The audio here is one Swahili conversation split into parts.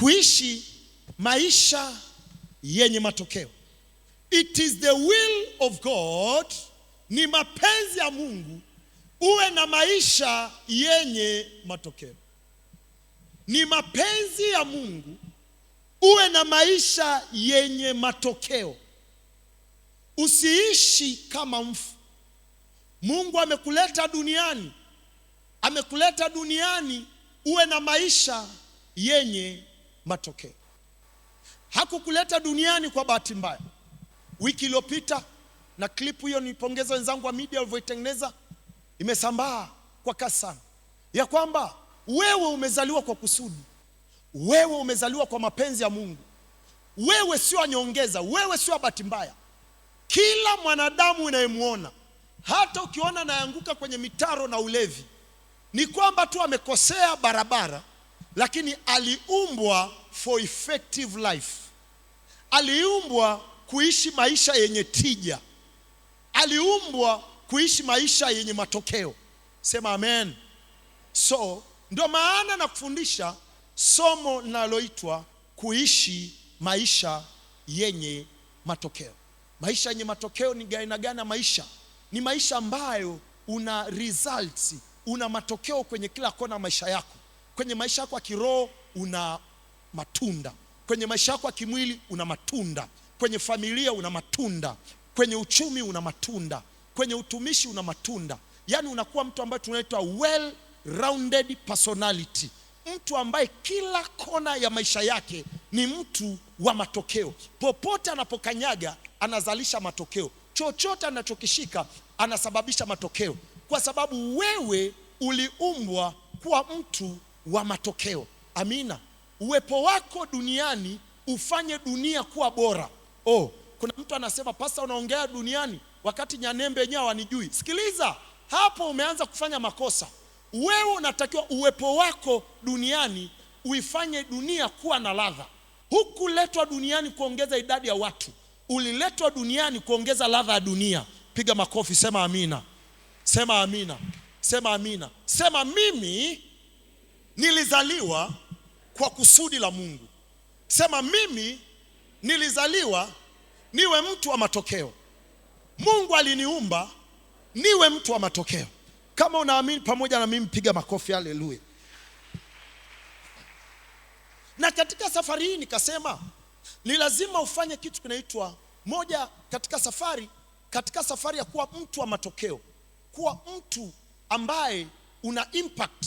kuishi maisha yenye matokeo. It is the will of God, ni mapenzi ya Mungu uwe na maisha yenye matokeo. Ni mapenzi ya Mungu uwe na maisha yenye matokeo. Usiishi kama mfu. Mungu amekuleta duniani uwe na maisha yenye matokeo. Hakukuleta duniani kwa bahati mbaya. Wiki iliyopita, na clip hiyo nipongeza wenzangu wa media walivyoitengeneza, imesambaa kwa kasi sana, ya kwamba wewe umezaliwa kwa kusudi. Wewe umezaliwa kwa mapenzi ya Mungu. Wewe sio nyongeza, wewe sio bahati mbaya. Kila mwanadamu unayemuona, hata ukiona anaanguka kwenye mitaro na ulevi, ni kwamba tu amekosea barabara, lakini aliumbwa for effective life. Aliumbwa kuishi maisha yenye tija. Aliumbwa kuishi maisha yenye matokeo. Sema amen. So ndio maana na kufundisha somo linaloitwa kuishi maisha yenye matokeo. Maisha yenye matokeo ni aina gani ya maisha? Ni maisha ambayo una results, una matokeo kwenye kila kona ya maisha yako. Kwenye maisha yako ya kiroho una matunda. Kwenye maisha yako ya kimwili una matunda. Kwenye familia una matunda. Kwenye uchumi una matunda. Kwenye utumishi una matunda. Yaani unakuwa mtu ambaye tunaitwa well rounded personality. Mtu ambaye kila kona ya maisha yake ni mtu wa matokeo. Popote anapokanyaga anazalisha matokeo. Chochote anachokishika anasababisha matokeo. Kwa sababu wewe uliumbwa kuwa mtu wa matokeo. Amina. Uwepo wako duniani ufanye dunia kuwa bora. Kuna mtu anasema, pastor, unaongea duniani wakati Nyanembe yenyewe hawanijui. Sikiliza, hapo umeanza kufanya makosa. Wewe unatakiwa uwepo wako duniani uifanye dunia kuwa na ladha. Hukuletwa duniani kuongeza idadi ya watu. Uliletwa duniani kuongeza ladha ya dunia. Piga makofi, sema amina. Sema amina. Sema amina. Sema mimi nilizaliwa kwa kusudi la Mungu. Sema mimi nilizaliwa niwe mtu wa matokeo. Mungu aliniumba niwe mtu wa matokeo. Kama unaamini pamoja na mimi, piga makofi, haleluya. Na katika safari hii nikasema ni lazima ufanye kitu kinaitwa moja katika safari ya kuwa mtu wa matokeo, kuwa mtu ambaye una impact,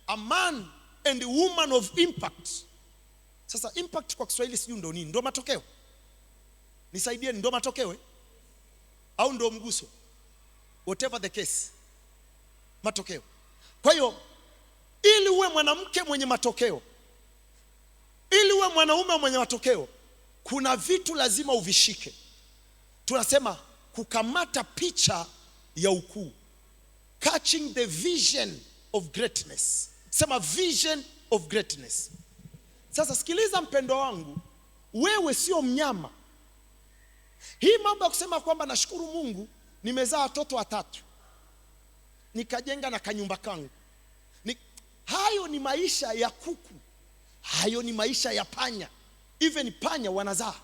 a man and a woman of impact. Sasa impact kwa Kiswahili sijui ndo nini? Ndo matokeo? Nisaidieni, ndo matokeo au ndo mguso? Whatever the case, matokeo. Kwa hiyo ili uwe mwanamke mwenye matokeo, ili uwe mwanaume mwenye matokeo, kuna vitu lazima uvishike. Tunasema kukamata picha ya ukuu, catching the vision of greatness. Sema vision of greatness. Sasa sikiliza mpendo wangu, wewe sio mnyama. Hii mambo ya kusema kwamba nashukuru Mungu nimezaa watoto 3, nikajenga na kanyumba kangu, hayo ni maisha ya kuku. Hayo ni maisha ya panya. Even panya wanazaa.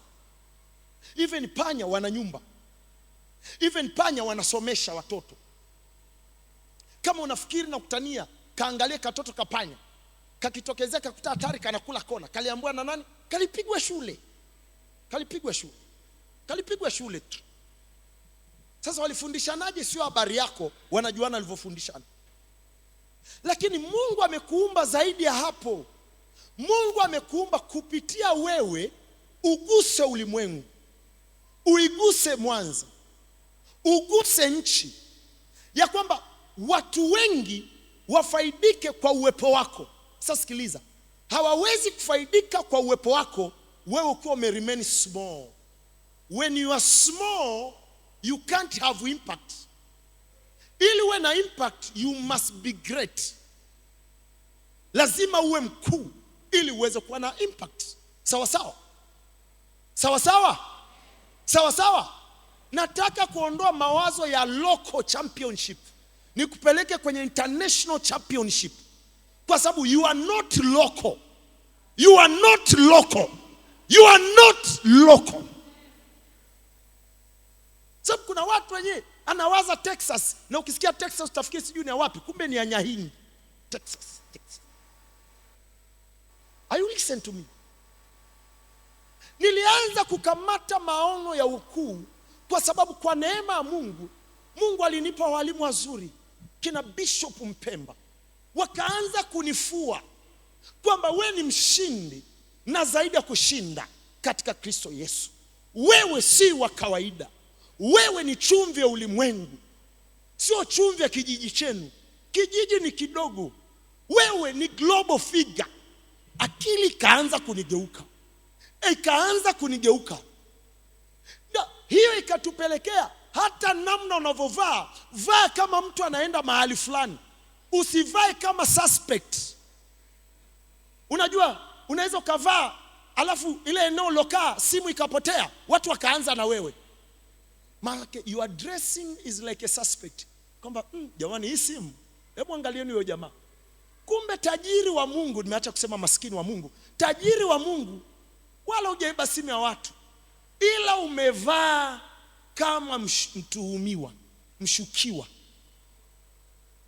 Even panya wana nyumba. Even panya wanasomesha watoto. Kama unafikiri na kutania, kaangalie katoto kapanya, kakitokezea kakuta hatari, kanakula kona, kaliambiwa na nani? Kalipigwa shule tu. Sasa walifundishanaje? Sio habari yako, wanajuana walivyofundishana. Lakini Mungu amekuumba zaidi ya hapo. Mungu amekuumba kupitia wewe uguse ulimwengu, uiguse Mwanza, uguse nchi, ya kwamba watu wengi wafaidike kwa uwepo wako. Sasa sikiliza, hawawezi kufaidika kwa uwepo wako wewe ukiwa remain small. When you are small, you can't have impact. Ili uwe na impact, you must be great. Lazima uwe mkuu ili uweze kuwa na impact. Sawa sawa? Sawa sawa? Sawa sawa? Nataka kuondoa mawazo ya local championship, nikupeleke kwenye international championship. Kwa sababu you are not local. You are not local. You are not local. Sababu kuna watu wenye anawaza Texas, na ukisikia Texas utafikiri sijui ni wapi, kumbe ni Nyahini. Texas. Are you listen to me? Nilianza kukamata maono ya ukuu kwa sababu kwa neema ya Mungu alinipa walimu wazuri kina Bishop Mpemba. Wakaanza kunifua kwamba wewe ni mshindi na zaidi ya kushinda katika Kristo Yesu. Wewe si wa kawaida. Wewe ni chumvi ya ulimwengu. Sio chumvi ya kijiji chenu. Kijiji ni kidogo. Wewe ni global figure. Akili ikaanza kunigeuka. Na hiyo ikatupelekea hata namna unavovaa, vaa kama mtu anaenda mahali fulani. Usivae kama suspect. Unajua, unaweza ukavaa alafu ile eneo lokaa simu ikapotea, watu wakaanza na wewe. Maana your dressing is like a suspect. Kwamba jamani, hii simu, hebu angalieni huyo jamaa. Kumbe tajiri wa Mungu, nimeacha kusema maskini wa Mungu. Tajiri wa Mungu wala hujaiba simu ya watu, ila umevaa kama mtuhumiwa, mshukiwa.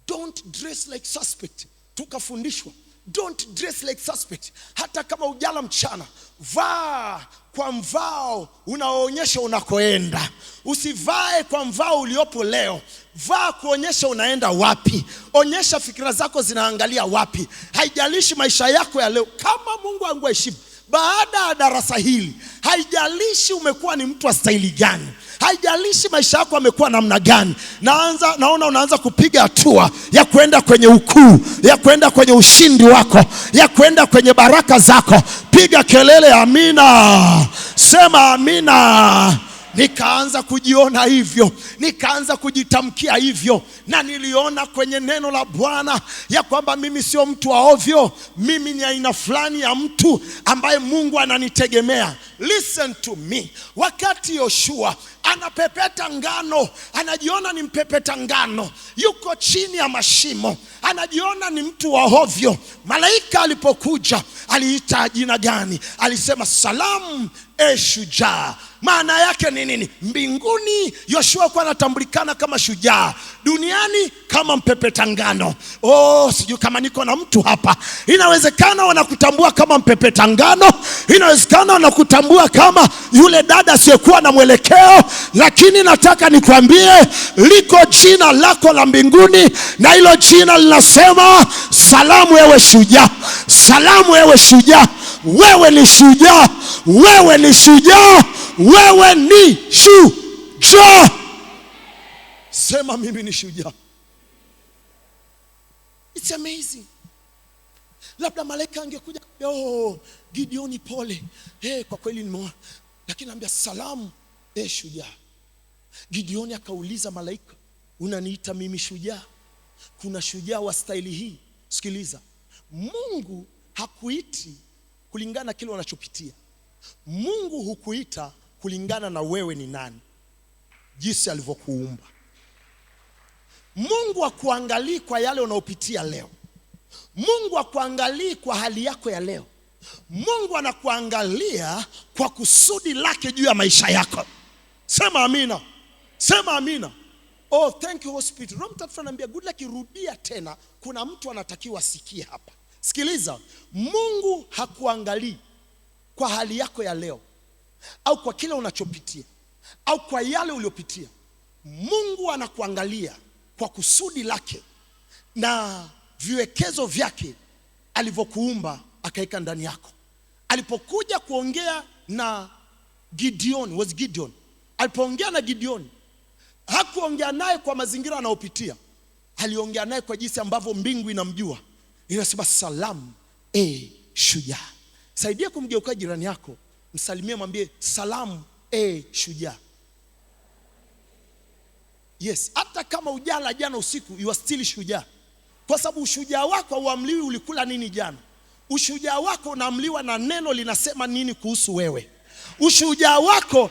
Don't dress like suspect. Tukafundishwa don't dress like suspect. Hata kama ujala mchana, vaa kwa mvao unaoonyesha unakoenda. Usivae kwa mvao uliopo leo. Vaa kuonyesha unaenda wapi. Onyesha fikira zako zinaangalia wapi. Haijalishi maisha yako ya leo, kama Mungu angeheshimu baada ya darasa hili, haijalishi umekuwa ni mtu wa staili gani, haijalishi maisha yako yamekuwa namna gani, naona unaanza kupiga hatua ya kwenda kwenye ukuu, ya kwenda kwenye ushindi wako, ya kwenda kwenye baraka zako. Piga kelele amina. Sema amina. Nikaanza kujiona hivyo, nikaanza kujitamkia hivyo, na niliona kwenye neno la Bwana ya kwamba mimi sio mtu wa ovyo. Mimi ni aina fulani ya mtu ambaye Mungu ananitegemea. Listen to me. Wakati Yoshua anapepeta ngano, anajiona ni mpepeta ngano, yuko chini ya mashimo, anajiona ni mtu wa ovyo. Malaika alipokuja, aliita jina gani? Alisema salamu shujaa. Maana yake ni nini? Mbinguni Yoshua kwa anatambulikana kama shujaa, duniani kama mpepeta ngano. Sijui kama niko na mtu hapa. Inawezekana wanakutambua kama mpepeta ngano, inawezekana wanakutambua kama yule dada asiyekuwa na mwelekeo, lakini nataka nikwambie liko jina lako la mbinguni, na hilo jina linasema salamu ewe shujaa. Salamu ewe shujaa. Wewe ni shujaa. Wewe ni shujaa. Wewe ni shujaa. Sema mimi ni shujaa. It's amazing. Labda malaika angekuja, Gideoni pole. Kwa kweli nimeona. Lakini anambia salamu shujaa. Gideoni akauliza malaika, unaniita mimi shujaa? Kuna shujaa wa staili hii? Sikiliza. Mungu hakuiti kulingana na kile unachopitia. Mungu hukuita kulingana na wewe ni nani, jinsi alivyokuumba. Mungu hakuangalii kwa yale unayopitia leo. Mungu hakuangalii kwa hali yako ya leo. Mungu anakuangalia kwa kusudi lake juu ya maisha yako. Sema amina. Sema amina. Thank you Hospital. Roho Mtakatifu ananiambia good luck, rudia tena. Kuna mtu anatakiwa asikie hapa. Sikiliza. Mungu hakuangalii kwa hali yako ya leo, au kwa kile unachopitia, au kwa yale uliopitia. Mungu anakuangalia kwa kusudi lake na viwekezo vyake alivyokuumba akaeka ndani yako. Alipokuja kuongea na Gideon, alipoongea na Gideon, hakuongea naye kwa mazingira anayopitia. Aliongea naye kwa jinsi ambavyo mbingu inamjua. Inasema salamu shujaa. Saidia kumgeuka jirani yako, msalimie, mwambie salamu shujaa. Yes, hata kama ujala jana usiku, you are still shujaa. Kwa sababu ushujaa wako hauamliwi ulikula nini jana. Ushujaa wako unaamliwa na neno linasema nini kuhusu wewe. Ushujaa wako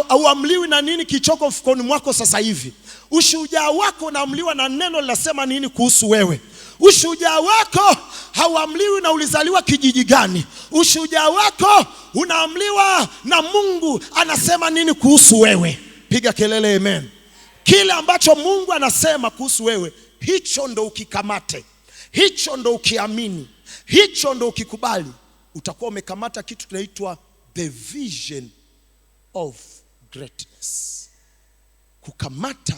hauamliwi na nini kichoko mfukoni mwako sasa hivi. Ushujaa wako unaamliwa na neno linasema nini kuhusu wewe. Ushujaa wako hauamliwi na ulizaliwa kijiji gani. Ushujaa wako unaamliwa na Mungu anasema nini kuhusu wewe. Piga kelele amen. Kile ambacho Mungu anasema kuhusu wewe, hicho ndo ukikamate, hicho ndo ukiamini, hicho ndo ukikubali, utakuwa umekamata kitu kinaitwa the vision of greatness. Kukamata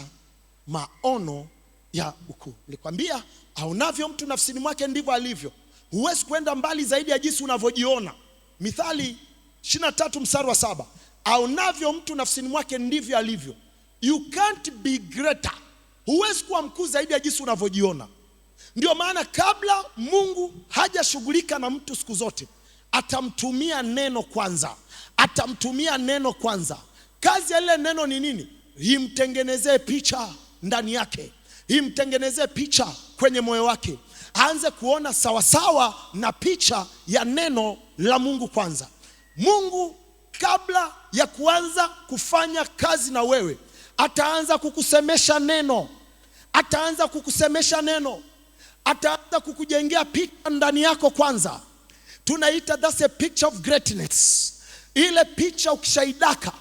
maono ya ukuu. Nilikwambia aonavyo mtu nafsini mwake ndivyo alivyo. Huwezi kwenda mbali zaidi ya jinsi unavyojiona. Mithali 23:7. Aonavyo mtu nafsini mwake ndivyo alivyo. You can't be greater. Huwezi kuwa mkuu zaidi ya jinsi unavyojiona. Ndio maana kabla Mungu hajashughulika na mtu siku zote, atamtumia neno kwanza. Atamtumia neno kwanza. Kazi ya ile neno ni nini? Imtengenezee picha ndani yake. Imtengenezee picha kwenye moyo wake. Aanze kuona sawasawa na picha ya neno la Mungu kwanza. Mungu kabla ya kuanza kufanya kazi na wewe, ataanza kukusemesha neno. Ataanza kukusemesha neno. Ataanza kukujengea picha ndani yako kwanza. Tunaita that's a picture of greatness. Ile picha ukishaidaka,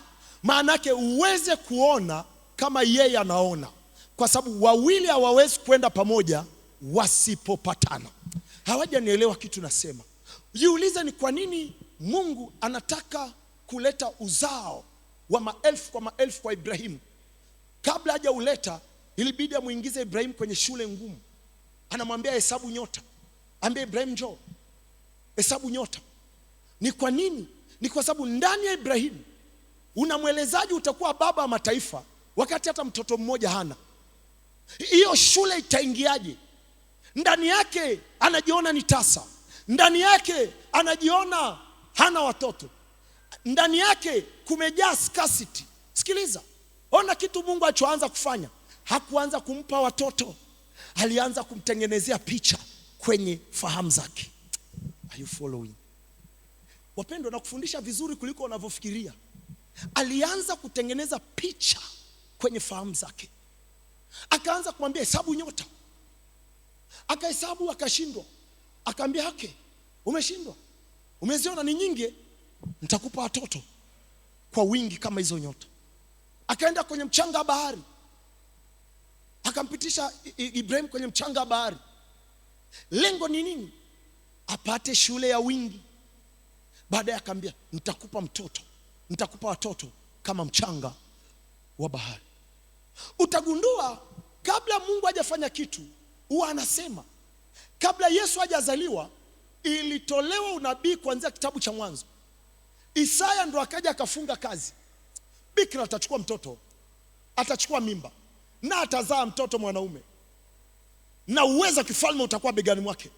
maana yake uweze kuona kama yeye anaona. Kwa sababu wawili hawawezi kwenda pamoja wasipopatana. Hawajanielewa kitu nasema. Jiulize ni kwa nini Mungu anataka kuleta uzao wa maelfu kwa maelfu kwa Ibrahimu. Kabla hajauleta, ilibidi amuingize Ibrahimu kwenye shule ngumu. Anamwambia hesabu nyota. Ambia Ibrahimu njoo, hesabu nyota. Ni kwa nini? Ni kwa sababu ndani ya Ibrahimu unamwelezaji utakuwa baba wa mataifa wakati hata mtoto mmoja hana. Hiyo shule itaingiaje? Ndani yake anajiona ni tasa. Ndani yake anajiona hana watoto. Ndani yake kumejaa scarcity. Sikiliza, ona kitu Mungu alichoanza kufanya. Hakuanza kumpa watoto, alianza kumtengenezea picha kwenye fahamu zake. Are you following? Wapendwa, na kufundisha vizuri kuliko unavyofikiria. Alianza kutengeneza picha kwenye fahamu zake. Akaanza kumwambia hesabu nyota. Akahesabu akashindwa. Akaambia hake, umeshindwa. Umeziona ni nyingi, nitakupa watoto kwa wingi kama hizo nyota. Akaenda kwenye mchanga wa bahari. Akampitisha Ibrahim kwenye mchanga wa bahari. Lengo ni nini? Apate shule ya wingi. Baadaye akaambia nitakupa mtoto, nitakupa watoto kama mchanga wa bahari. Utagundua kabla Mungu hajafanya kitu, huwa anasema. Kabla Yesu hajazaliwa, ilitolewa unabii kuanzia kitabu cha Mwanzo. Isaya ndo akaja akafunga kazi. Bikira atachukua mtoto, atachukua mimba, na atazaa mtoto mwanaume, na uwezo kifalme utakuwa begani mwake.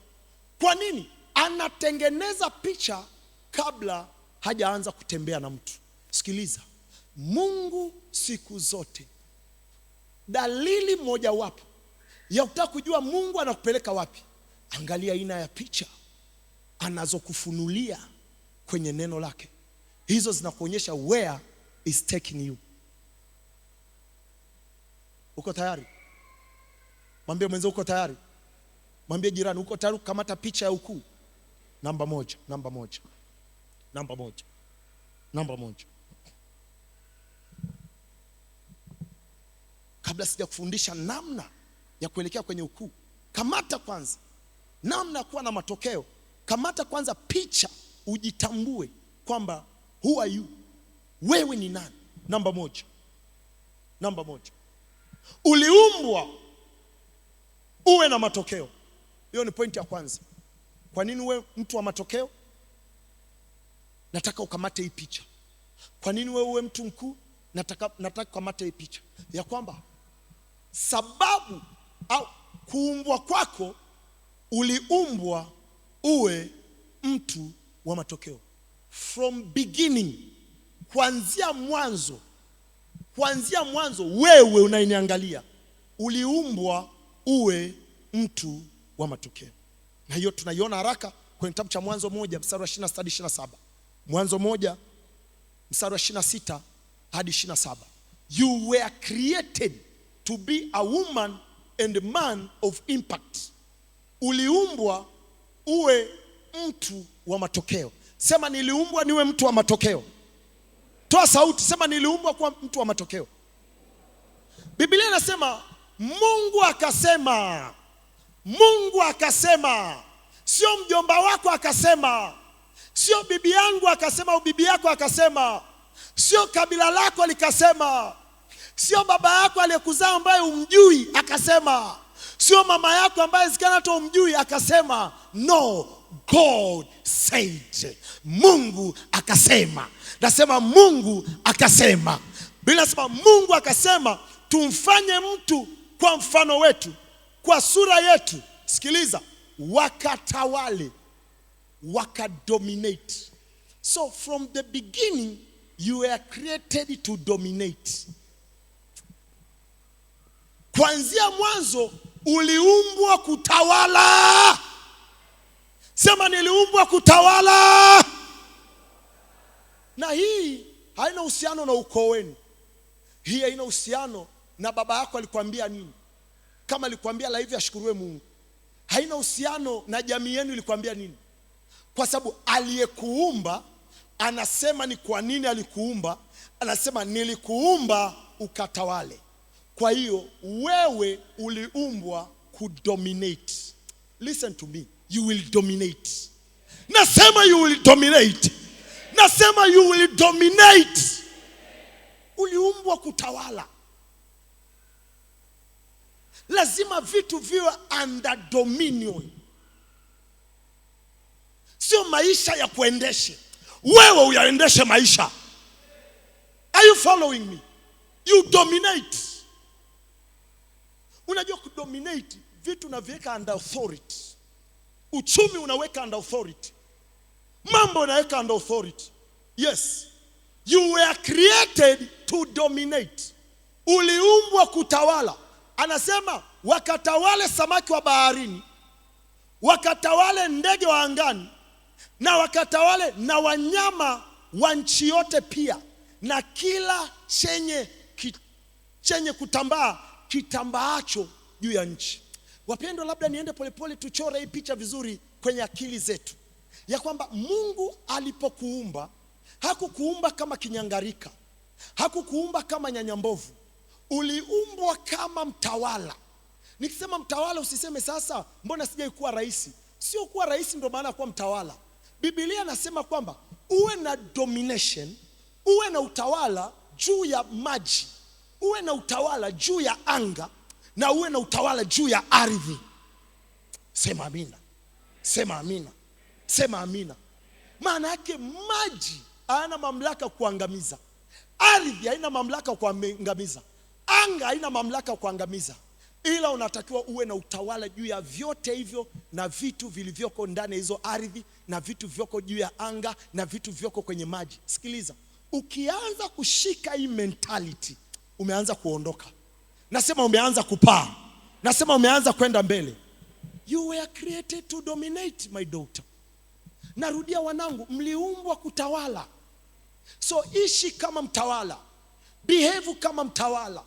Kwa nini? Anatengeneza picha kabla hajaanza kutembea na mtu. Sikiliza, Mungu siku zote, dalili mojawapo ya kutaka kujua Mungu anakupeleka wapi, angalia aina ya picha anazokufunulia kwenye neno lake. Hizo zinakuonyesha where is taking you. Uko tayari? Mwambie mwenzo uko tayari. Mwambie jirani uko tayari kukamata picha ya ukuu. Namba moja. Kabla sija kufundisha namna ya kuelekea kwenye ukuu, kamata kwanza namna ya kuwa na matokeo. Kamata kwanza picha, ujitambue kwamba who are you? Wewe ni nani? Namba moja. Uliumbwa uwe na matokeo. Hiyo ni pointi ya kwanza. Kwa nini uwe mtu wa matokeo? Nataka ukamate hii picha. Kwa nini wewe uwe mtu mkuu? Nataka ukamate hii picha ya kwamba sababu au kuumbwa kwako, uliumbwa uwe mtu wa matokeo. From beginning, kuanzia mwanzo wewe unayeniangalia, uliumbwa uwe mtu wa matokeo. Na hiyo tunaiona haraka kwenye kitabu cha Mwanzo 1 mstari wa 26 hadi 27. Mwanzo 1 mstari wa 26 hadi 27. You were created to be a woman and a man of impact. uliumbwa uwe mtu wa matokeo. Sema niliumbwa niwe mtu wa matokeo. Toa sauti, sema niliumbwa kuwa mtu wa matokeo. Biblia inasema Mungu akasema. Mungu akasema. Sio mjomba wako akasema. Sio bibi yangu akasema au bibi yako akasema. Sio kabila lako likasema. Sio baba yako aliyekuzaa ambaye umjui akasema. Sio mama yako ambaye zikana hata umjui akasema. No, God said. Mungu akasema. Nasema Mungu akasema. Biblia inasema Mungu akasema tumfanye mtu kwa mfano wetu, kwa sura yetu. Sikiliza, wakatawale, wakadominate. So from the beginning you were created to dominate. Kuanzia mwanzo uliumbwa kutawala. Sema niliumbwa kutawala. Na hii haina uhusiano na ukoo wenu. Hii haina uhusiano na baba yako alikwambia nini. Kama alikwambia la hivi ashukuriwe Mungu. Haina uhusiano na jamii yenu ilikwambia nini. Kwa sababu aliyekuumba anasema ni kwa nini alikuumba. Anasema nilikuumba ukatawale. Kwa hiyo wewe uliumbwa kudominate. Listen to me. You will dominate. Nasema you will dominate. Nasema you will dominate. Uliumbwa kutawala. Lazima vitu viwe under dominion. Sio maisha ya kuendeshe. Wewe uyaendeshe maisha. Are you following me? You dominate. Unajua kudominate vitu unaviweka under authority. Uchumi unaweka under authority. Mambo unaweka under authority. Yes. You were created to dominate. Uliumbwa kutawala. Anasema wakatawale samaki wa baharini, wakatawale ndege wa angani, na wakatawale na wanyama wa nchi yote pia, na kila chenye kutambaa kitambaacho juu ya nchi. Wapendwa, labda niende polepole tuchore hii picha vizuri kwenye akili zetu. Ya kwamba Mungu alipokuumba, hakukuumba kama kinyangarika. Hakukuumba kama nyanyambovu. Uliumbwa kama mtawala. Nikisema mtawala usiseme sasa mbona sijai kuwa rais. Sio kuwa rais ndio maana kuwa mtawala. Biblia nasema kwamba uwe na domination, uwe na utawala juu ya maji, uwe na utawala juu ya anga, na uwe na utawala juu ya ardhi. Sema amina. Sema amina. Sema amina. Maana yake maji hayana mamlaka kuangamiza. Ardhi haina mamlaka kuangamiza. Anga haina mamlaka kuangamiza. Ila unatakiwa uwe na utawala juu ya vyote hivyo na vitu vilivyoko ndani ya hizo ardhi na vitu vyoko juu ya anga na vitu vyoko kwenye maji. Sikiliza, ukianza kushika hii mentality, umeanza kuondoka. Nasema umeanza kupaa. Nasema umeanza kwenda mbele. You were created to dominate, my daughter. Narudia wanangu, mliumbwa kutawala. So ishi kama mtawala. Behave kama mtawala.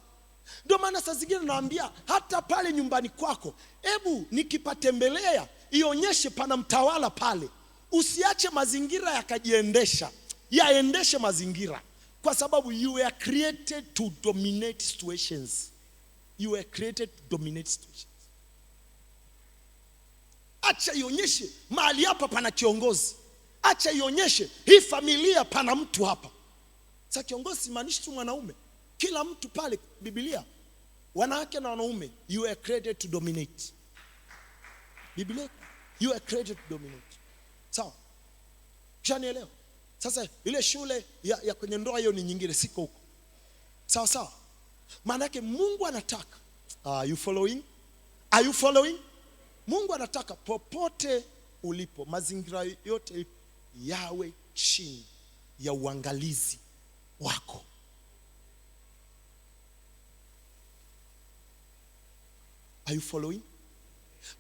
Ndio maana saa zingine naambia hata pale nyumbani kwako, hebu nikipatembelea ionyeshe pana mtawala pale. Usiache mazingira yakajiendesha. Yaendeshe mazingira. Kwa sababu you were created to dominate situations. You were created to dominate situations. Acha ionyeshe mahali hapa pana kiongozi. Acha ionyeshe hii familia pana mtu hapa. Sasa kiongozi simaanishi tu mwanaume. Kila mtu pale Biblia, wanawake na wanaume, you are created to dominate. Biblia, you are created to dominate. Sawa? Ushanielewa? Sasa ile shule ya kwenye ndoa hiyo ni nyingine, siko huko. Sawa sawa? Maana yake Mungu anataka. Are you following? Are you following? Mungu anataka popote ulipo, mazingira yote yawe chini ya uangalizi wako. Are you following?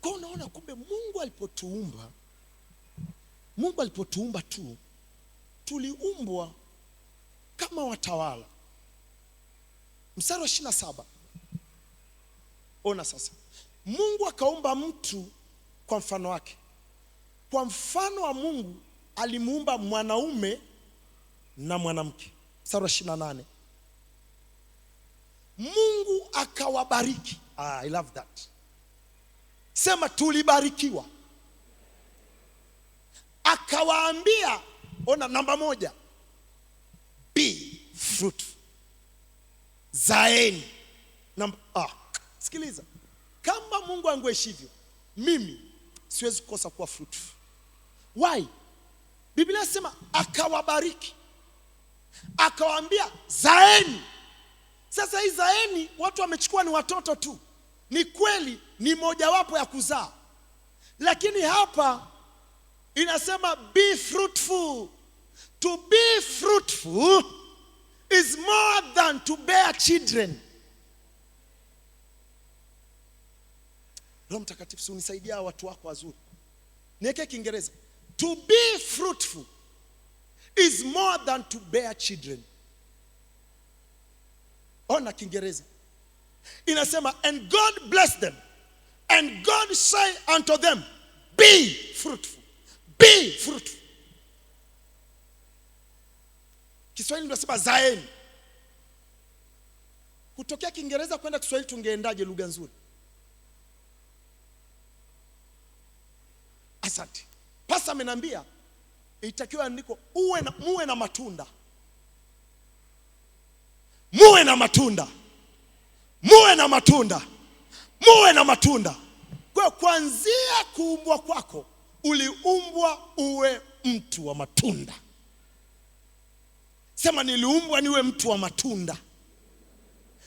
Kwa unaona kumbe Mungu alipotuumba tu, tuliumbwa kama watawala. Mstari wa 27. Ona sasa. Mungu akaumba mtu kwa mfano wake. Kwa mfano wa Mungu alimuumba mwanaume na mwanamke. Mstari wa 28. Mungu akawabariki. I love that. Sema tulibarikiwa. Akawaambia, ona namba 1, be fruitful. Zaeni. Sikiliza. Kama Mungu angeishi hivyo, mimi siwezi kukosa kuwa fruitful. Why? Biblia inasema akawabariki. Akawaambia zaeni. Sasa hii zaeni watu wamechukua ni watoto tu. Ni kweli ni mojawapo ya kuzaa. Lakini hapa inasema be fruitful. To be fruitful is more than to bear children. Roho Mtakatifu unisaidia watu wako wazuri. Niweke Kiingereza. To be fruitful is more than to bear children. Ona Kiingereza. Inasema and God blessed them and God said unto them, be fruitful. Be fruitful. Kiswahili ndio sema zaeni. Kutokea Kiingereza kwenda Kiswahili tungeendaje lugha nzuri? Asante. Pasa amenambia itakiwa andiko muwe na matunda. Muwe na matunda. Muwe na matunda. Muwe na matunda. Kwa kuanzia kuumbwa kwako uliumbwa uwe mtu wa matunda. Sema niliumbwa niwe mtu wa matunda.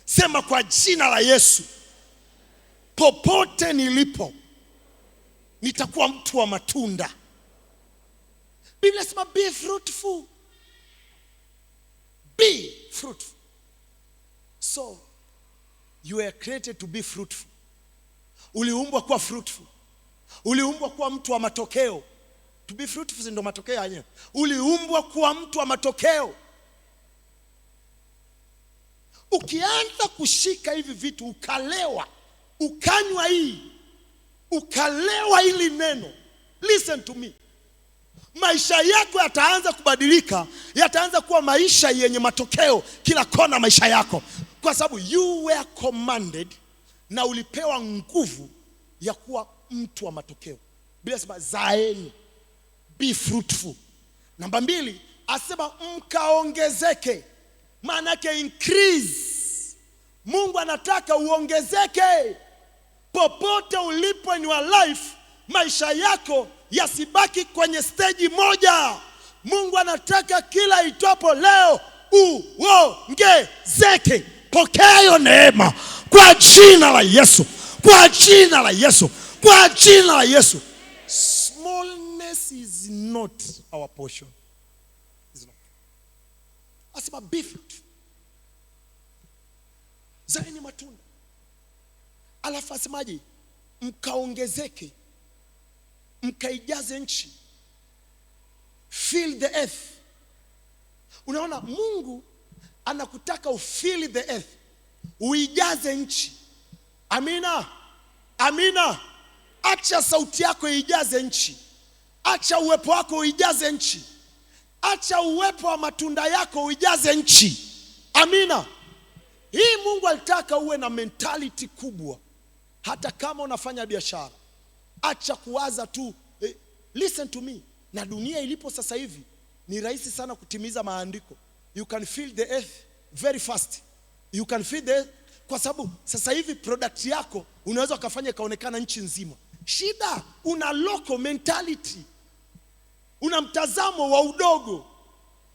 Sema kwa jina la Yesu, popote nilipo nitakuwa mtu wa matunda. Biblia inasema be fruitful. Be fruitful. So you were created to be fruitful. Uliumbwa kuwa fruitful. Uliumbwa kuwa mtu wa matokeo. To be fruitful ndio matokeo yenyewe. Uliumbwa kuwa mtu wa matokeo. Ukianza kushika hivi vitu ukalewa, ukanywa hii, ukalewa hili neno, listen to me, maisha yako yataanza kubadilika. Yataanza kuwa maisha yenye matokeo kila kona maisha yako. Kwa sababu you were commanded, na ulipewa nguvu ya kuwa mtu wa matokeo. Biblia inasema zaeni, be fruitful. Namba 2 asema mkaongezeke. Maana yake increase. Mungu anataka uongezeke. Popote ulipo in your life, maisha yako yasibaki kwenye stage moja. Mungu anataka kila itopo leo uongezeke. Pokea hiyo neema kwa jina la Yesu. Kwa jina la Yesu. Kwa jina la Yesu. Smallness is not our portion. It's not. Asema be fruitful. Zaeni matunda. Alafu asemaje? Mkaongezeke. Mkaijaze nchi. Fill the earth. Unaona Mungu anakutaka ufill the earth. Uijaze nchi. Amina. Amina. Acha sauti yako ijaze nchi. Acha uwepo wako uijaze nchi. Acha uwepo wa matunda yako uijaze nchi. Amina. Hii Mungu alitaka uwe na mentality kubwa. Hata kama unafanya biashara, acha kuwaza tu. Listen to me. Na dunia ilipo sasa hivi ni rahisi sana kutimiza maandiko. You can fill the earth very fast. You can fill the earth, kwa sababu sasa hivi product yako unaweza kufanya ikaonekana nchi nzima. Shida una local mentality. Una mtazamo wa udogo.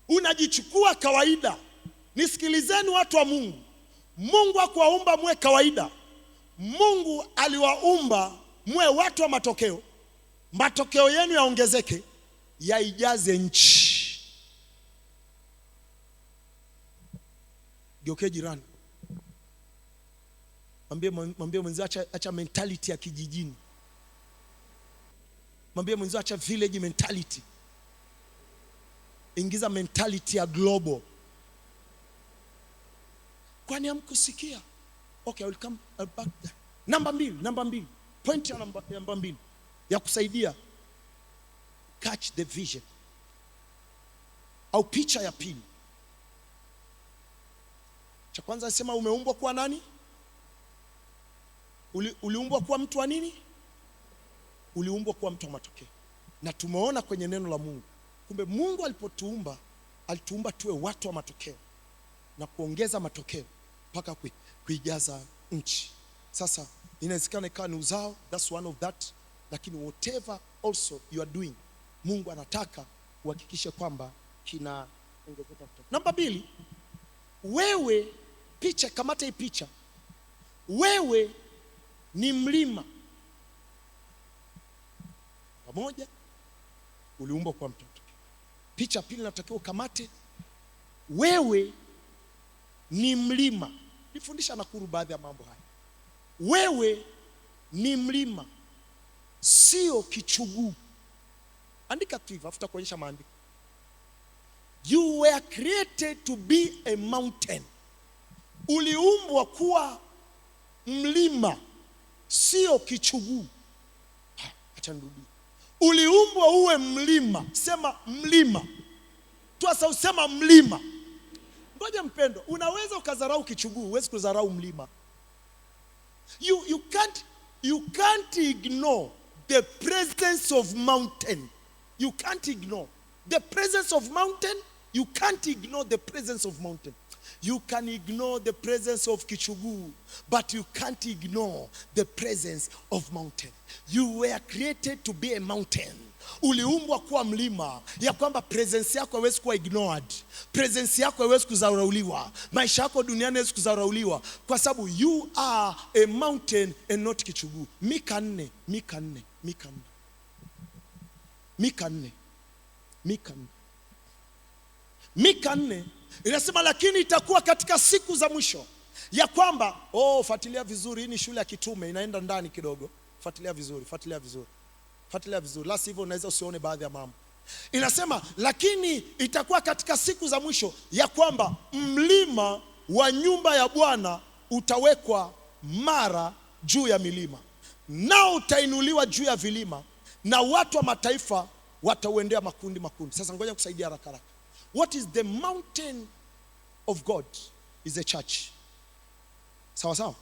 Unajichukua kawaida. Nisikilizeni watu wa Mungu. Mungu hakuwaumba mwe kawaida. Mungu aliwaumba mwe watu wa matokeo. Matokeo yenu yaongezeke, yaijaze nchi. Geuke jirani. Mwambie mwenzio acha mentality ya kijijini. Mwambie mwenzio acha village mentality. Ingiza mentality ya global. Kwani hamkusikia? Okay, I will come back there. Number 2. Point ya number 2. ya kusaidia catch the vision au picha ya pili. Cha kwanza nasema umeumbwa kuwa nani? Uliumbwa kuwa mtu wa nini? Uliumbwa kuwa mtu wa matokeo. Na tumeona kwenye neno la Mungu, kumbe Mungu alipotuumba, alituumba tuwe watu wa matokeo na kuongeza matokeo mpaka kuijaza nchi. Sasa inawezekana ikawa ni uzao, that's one of that, lakini whatever also you are doing, Mungu anataka uhakikishe kwamba kinaongezeka. Namba 2, wewe picha, kamata hii picha. Wewe ni mlima. Pamoja uliumbwa kwa mtoto. Picha pili natakiwa ukamate. Wewe ni mlima. Nifundisha Nakuru baadhi ya mambo haya. Wewe ni mlima, sio kichuguu. Andika tu hivyo, afuta kuonyesha maandiko. You were created to be a mountain. Uliumbwa kuwa mlima, sio kichuguu. Acha nirudie. Uliumbwa uwe mlima. Sema mlima. Tuasa usema mlima. Ngoja mpendo, unaweza ukadharau kichuguu, huwezi kudharau mlima. You can't ignore the presence of mountain. You can't ignore the presence of mountain. You can't ignore the presence of mountain. You can ignore the presence of kichuguu, but you can't ignore the presence of mountain. You were created to be a mountain. Uliumbwa kuwa mlima, ya kwamba presence yako haiwezi kuwa ignored. Presence yako haiwezi kudharauliwa. Maisha yako duniani haiwezi kudharauliwa, kwa sababu you are a mountain and not kichuguu. Mika 4 inasema, lakini itakuwa katika siku za mwisho ya kwamba, fuatilia vizuri, hii ni shule ya kitume, inaenda ndani kidogo. Fuatilia vizuri. La sivyo unaweza usione baadhi ya mambo. Inasema, lakini itakuwa katika siku za mwisho ya kwamba mlima wa nyumba ya Bwana utawekwa mara juu ya milima, nao utainuliwa juu ya vilima, na watu wa mataifa watauendea makundi. Sasa ngoja kusaidia haraka. What is the mountain of God? Is the church. Sawa.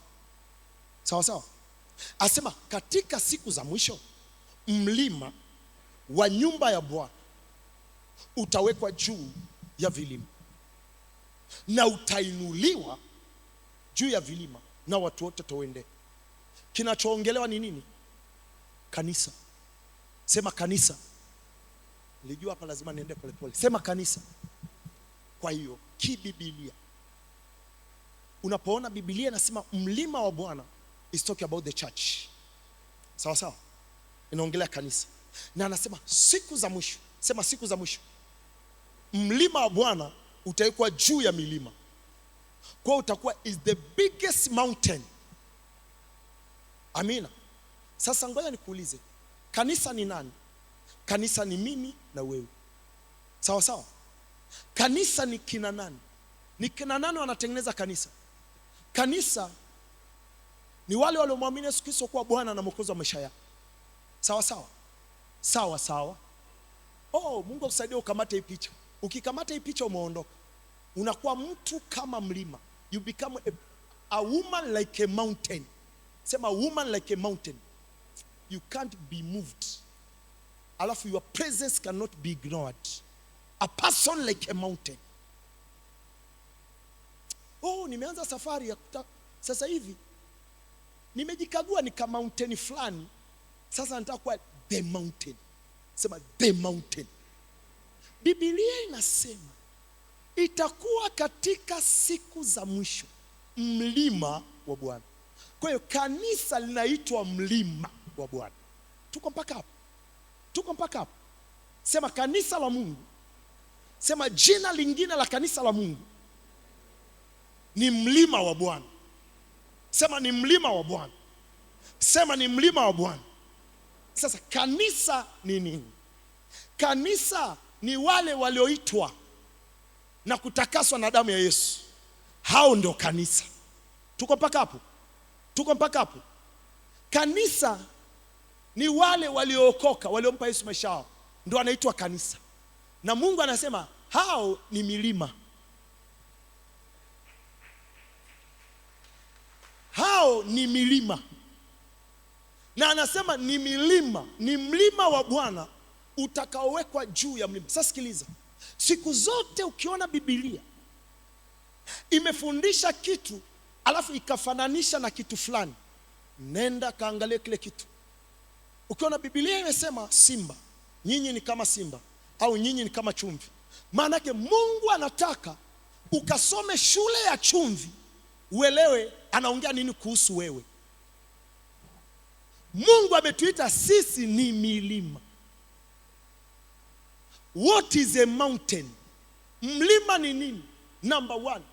Asema katika siku za mwisho mlima wa nyumba ya Bwana utawekwa juu ya vilima, na utainuliwa juu ya vilima, na watu wote tauendea. Kinachoongelewa ni nini? Kanisa. Sema kanisa. Nilijua hapa lazima niende polepole. Sema kanisa. Kwa hiyo kiBiblia, unapoona Biblia inasema mlima wa Bwana, is talking about the church. Sawa. Inaongelea kanisa. Na anasema siku za mwisho. Sema siku za mwisho mlima wa Bwana utawekwa juu ya milima. Kwa utakuwa is the biggest mountain. Amina. Sasa ngoja nikuulize, kanisa ni nani? Kanisa ni mimi na wewe. Sawa. Kanisa ni kina nani? Ni kina nani wanatengeneza kanisa? Kanisa ni wale waliomwamini Yesu Kristo kuwa Bwana na Mwokozi wa maisha yao. Sawa. Mungu akusaidie ukamate hii picha. Ukikamata hii picha umeondoka. Unakuwa mtu kama mlima. You become a woman like a mountain. Sema woman like a mountain. You can't be moved. Alafu your presence cannot be ignored. A person like a mountain. Nimeanza safari ya sasa hivi nimejikagua ni kama mountain fulani. Sasa nataka kuwa the mountain. Sema the mountain. Biblia inasema itakuwa katika siku za mwisho mlima wa Bwana. Kwa hiyo kanisa linaitwa mlima wa Bwana. Tuko mpaka hapo. Sema kanisa la Mungu. Sema jina lingine la kanisa la Mungu ni mlima wa Bwana. Sema ni mlima wa Bwana. Sema ni mlima wa Bwana. Sasa kanisa ni nini? Kanisa ni wale walioitwa na kutakaswa na damu ya Yesu. Hao ndio kanisa. Tuko mpaka hapo. Kanisa ni wale waliookoka, waliompa Yesu maisha yao, ndio anaitwa kanisa. Na Mungu anasema hao ni milima. Hao ni milima. Na anasema ni milima, ni mlima wa Bwana utakaowekwa juu ya mlima. Sasa sikiliza, siku zote ukiona Biblia imefundisha kitu alafu ikafananisha na kitu fulani, nenda kaangalie kile kitu. Ukiona Biblia imesema simba, nyinyi ni kama simba, au nyinyi ni kama chumvi, maana yake Mungu anataka ukasome shule ya chumvi uelewe anaongea nini kuhusu wewe. Mungu ametuita sisi ni milima. What is a mountain? Mlima ni nini? Number one,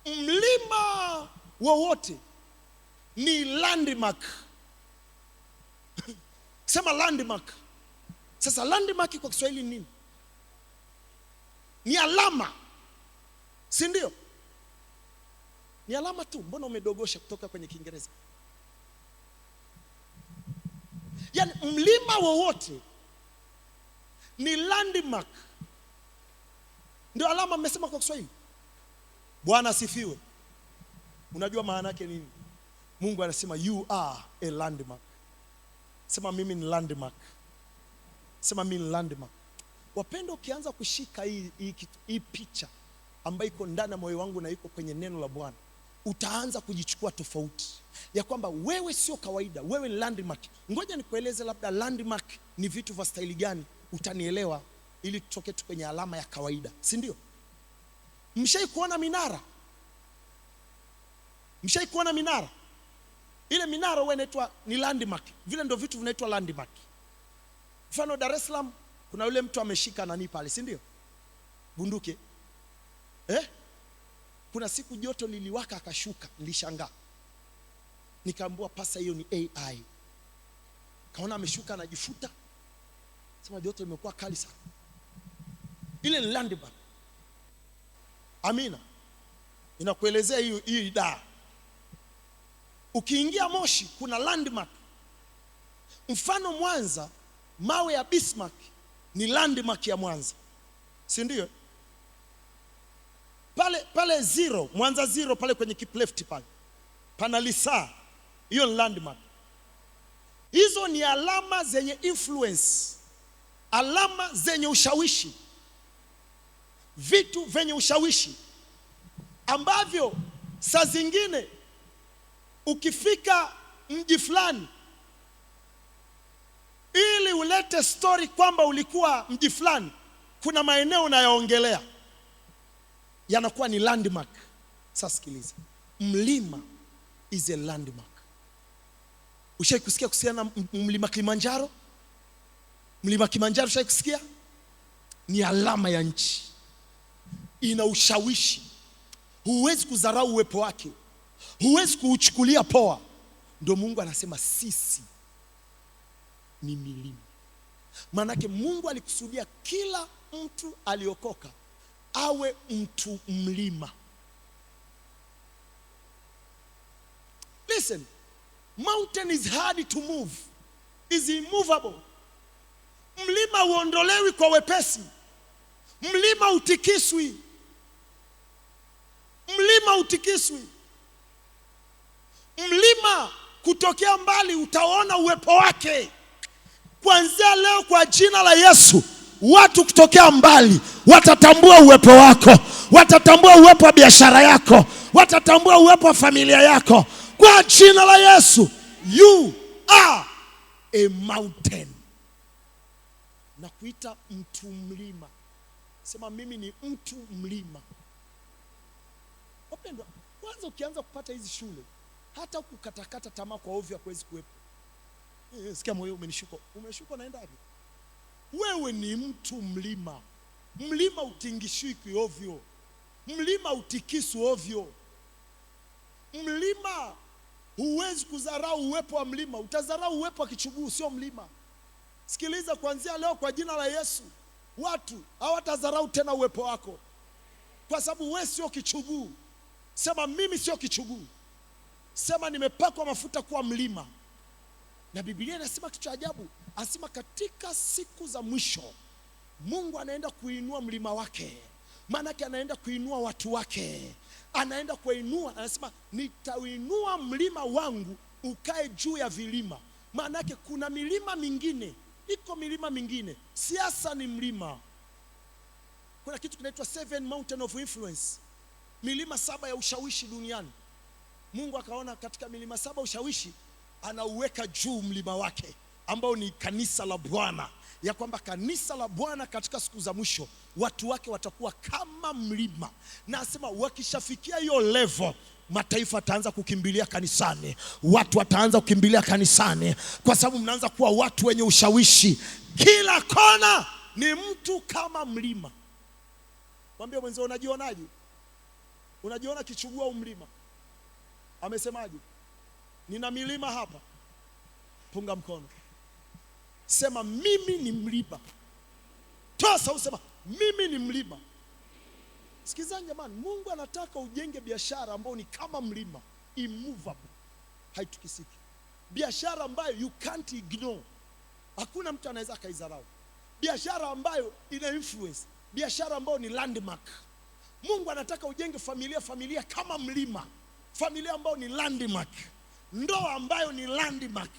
mlima wowote ni landmark. Sema landmark. Sasa landmark kwa Kiswahili nini? Ni alama, si ndio? Ni alama tu. Mbona umedogosha kutoka kwenye Kiingereza? Yaani mlima wowote ni landmark, ndio alama. Mmesema kwa Kiswahili. Bwana asifiwe. Unajua maana yake nini? Mungu anasema you are a landmark. Sema mimi ni landmark. Sema mimi ni landmark. Wapenda, ukianza kushika hii picha ambayo iko ndani ya moyo wangu na iko kwenye neno la Bwana, utaanza kujichukua tofauti ya kwamba wewe sio kawaida, wewe ni landmark. Ngoja nikueleze labda landmark ni vitu vya staili gani, utanielewa, ili tutoke tu kwenye alama ya kawaida, si ndio? Mshai kuona minara? Mshai kuona minara? Ile minara wewe inaitwa ni landmark. Vile ndio vitu vinaitwa landmark. Mfano Dar es Salaam kuna yule mtu ameshika nani pale, si ndio? Bunduki. Kuna siku joto liliwaka akashuka, nilishangaa. Nikaambiwa pasa hiyo ni AI. Kaona ameshuka anajifuta. Sema joto limekuwa kali sana. Ile ni landmark. Amina. Inakuelezea hiyo idara. Ukiingia Moshi kuna landmark. Mfano Mwanza, mawe ya Bismarck ni landmark ya Mwanza, si ndio? Pale zero, Mwanza zero pale kwenye Kiplefti pale pana lisaa, hiyo ni landmark. Hizo ni alama zenye influence, alama zenye ushawishi, vitu venye ushawishi ambavyo saa zingine ukifika mji fulani ili ulete story kwamba ulikuwa mji fulani, kuna maeneo unayoongelea yanakuwa ni landmark. Sasa sikiliza, mlima is a landmark. Ushai kusikia kuhusiana na mlima Kilimanjaro? Mlima Kilimanjaro ushai kusikia? Ni alama ya nchi, ina ushawishi. Huwezi kudharau uwepo wake, huwezi kuuchukulia poa. Ndio Mungu anasema sisi ni milima. Maanake Mungu alikusudia kila mtu aliokoka awe mtu mlima. Listen, mountain is hard to move, is immovable. Mlima uondolewi kwa wepesi. Mlima utikiswi. Mlima utikiswi. Mlima kutokea mbali utaona uwepo wake. Kuanzia leo kwa jina la Yesu, watu kutokea mbali watatambua uwepo wako, watatambua uwepo wa biashara yako, watatambua uwepo wa familia yako. Kwa jina la Yesu, you are a mountain. Na kuita mtu mlima. Sema mimi ni mtu mlima. Wapendwa, kwanza ukianza kupata hizi shule, hata kukatakata tamaa kwa ovyo hakuwezi kuwepo. Sikia moyo umenishuka. Umeshuka naenda wapi? Wewe ni mtu mlima. Mlima utingishiki ovyo. Mlima utikisu ovyo. Mlima huwezi kudharau uwepo wa mlima. Utadharau uwepo wa kichuguu, sio mlima. Sikiliza, kuanzia leo kwa jina la Yesu, watu hawatadharau tena uwepo wako, kwa sababu wewe sio kichuguu. Sema mimi sio kichuguu. Sema nimepakwa mafuta kuwa mlima. Na Biblia inasema kitu cha ajabu, anasema katika siku za mwisho Mungu anaenda kuinua mlima wake. Maana yake anaenda kuinua watu wake, anaenda kuinua, anasema nitauinua mlima wangu ukae juu ya vilima. Maana yake kuna milima mingine, iko milima mingine. Siasa ni mlima. Kuna kitu kinaitwa 7 mountain of influence, milima 7 ya ushawishi duniani. Mungu akaona katika milima 7 ushawishi anauweka juu mlima wake ambao ni kanisa la Bwana, ya kwamba kanisa la Bwana katika siku za mwisho watu wake watakuwa kama mlima. Na asema wakishafikia hiyo level, mataifa wataanza kukimbilia kanisani, watu wataanza kukimbilia kanisani, kwa sababu mnaanza kuwa watu wenye ushawishi. Kila kona ni mtu kama mlima. Mwambie mwenzio, unajionaje? Unajiona kichugua au mlima? Amesemaje? Nina milima hapa. Punga mkono, sema mimi ni mlima. Toa sauti, sema mimi ni mlima. Sikizani jamani, Mungu anataka ujenge biashara ambayo ni kama mlima, immovable, haitukisiki. Biashara ambayo you can't ignore, hakuna mtu anaweza kaizarau. Biashara ambayo ina influence, biashara ambayo ni landmark. Mungu anataka ujenge familia kama mlima, familia ambayo ni landmark, ndoa ambayo ni landmark.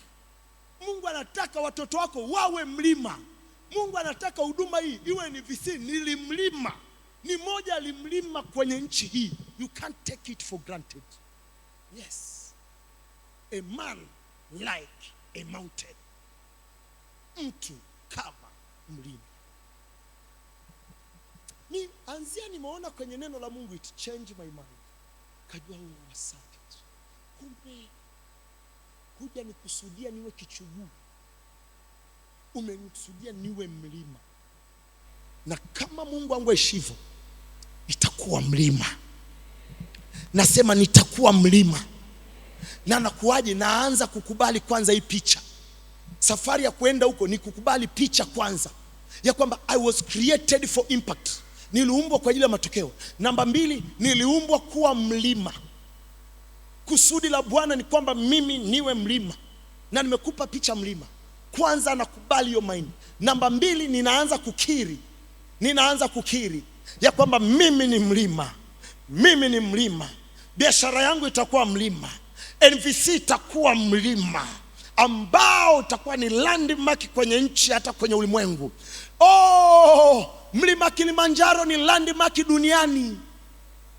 Mungu anataka watoto wako wawe mlima. Mungu anataka huduma hii iwe ni ni mlima, ni moja limlima kwenye nchi hii. You can't take it for granted. Yes, a man like a mountain, mtu kama mlima. Nimeona kwenye neno la Mungu, it change my mind. Kajua asante, kumbe kuja nikusudia niwe kichuguu, umenikusudia niwe mlima. Na kama Mungu wangu aishivyo, nitakuwa mlima. Nasema nitakuwa mlima. Na nakuaje? Naanza kukubali kwanza hii picha. Safari ya kuenda huko ni kukubali picha kwanza, ya kwamba I was created for impact. Niliumbwa kwa ajili ya matokeo. Namba 2, niliumbwa kuwa mlima. Kusudi la Bwana ni kwamba mimi niwe mlima, na nimekupa picha mlima. Kwanza nakubali hiyo mind. Namba 2, ninaanza kukiri ya kwamba mimi ni mlima. Mimi ni mlima. Biashara yangu itakuwa mlima. NVC itakuwa mlima ambao utakuwa ni landmark kwenye nchi, hata kwenye ulimwengu. Mlima Kilimanjaro ni landmark duniani.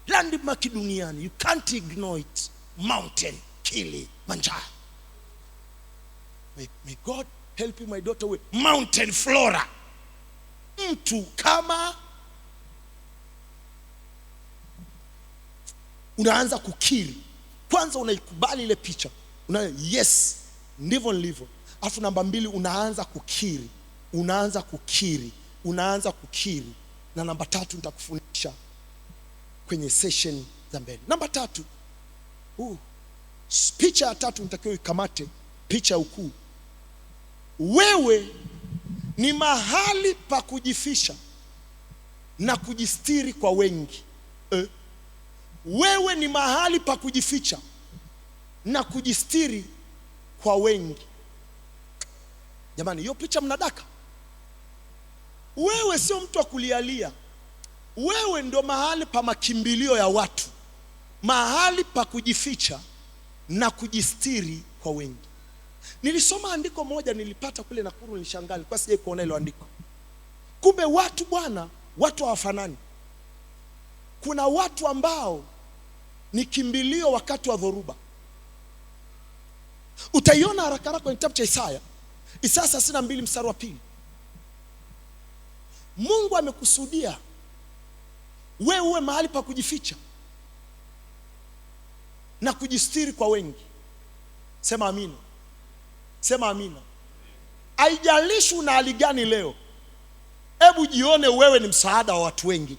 Landmark duniani. You can't ignore it. Mountain Kilimanjaro. May God help you, my daughter, with mountain flora. Mtu kama unaanza kukiri kwanza, unaikubali ile picha, yes, ndivyo nilivyo. Alafu namba 2, unaanza kukiri. Na namba 3 nitakufundisha kwenye session za mbele. Namba 3, picha ya 3 nitakiwa ikamate, picha ya ukuu. Wewe ni mahali pa kujifisha na kujistiri kwa wengi. Wewe ni mahali pa kujificha na kujistiri kwa wengi. Jamani, hiyo picha mnadaka. Wewe sio mtu wa kulialia. Wewe ndio mahali pa makimbilio ya watu, mahali pa kujificha na kujistiri kwa wengi. Nilisoma andiko moja, nilipata kule Nakuru, nilishangaa, nilikuwa sije kuona ile andiko. Kumbe watu bwana, watu hawafanani. Kuna watu ambao ni kimbilio wakati wa dhoruba. Utaiona haraka haraka kwenye kitabu cha Isaya 62 mstari wa 2. Mungu amekusudia wewe uwe mahali pa kujificha na kujistiri kwa wengi. Sema amina. Sema amina. Haijalishi una hali gani leo, hebu jione wewe ni msaada wa watu wengi.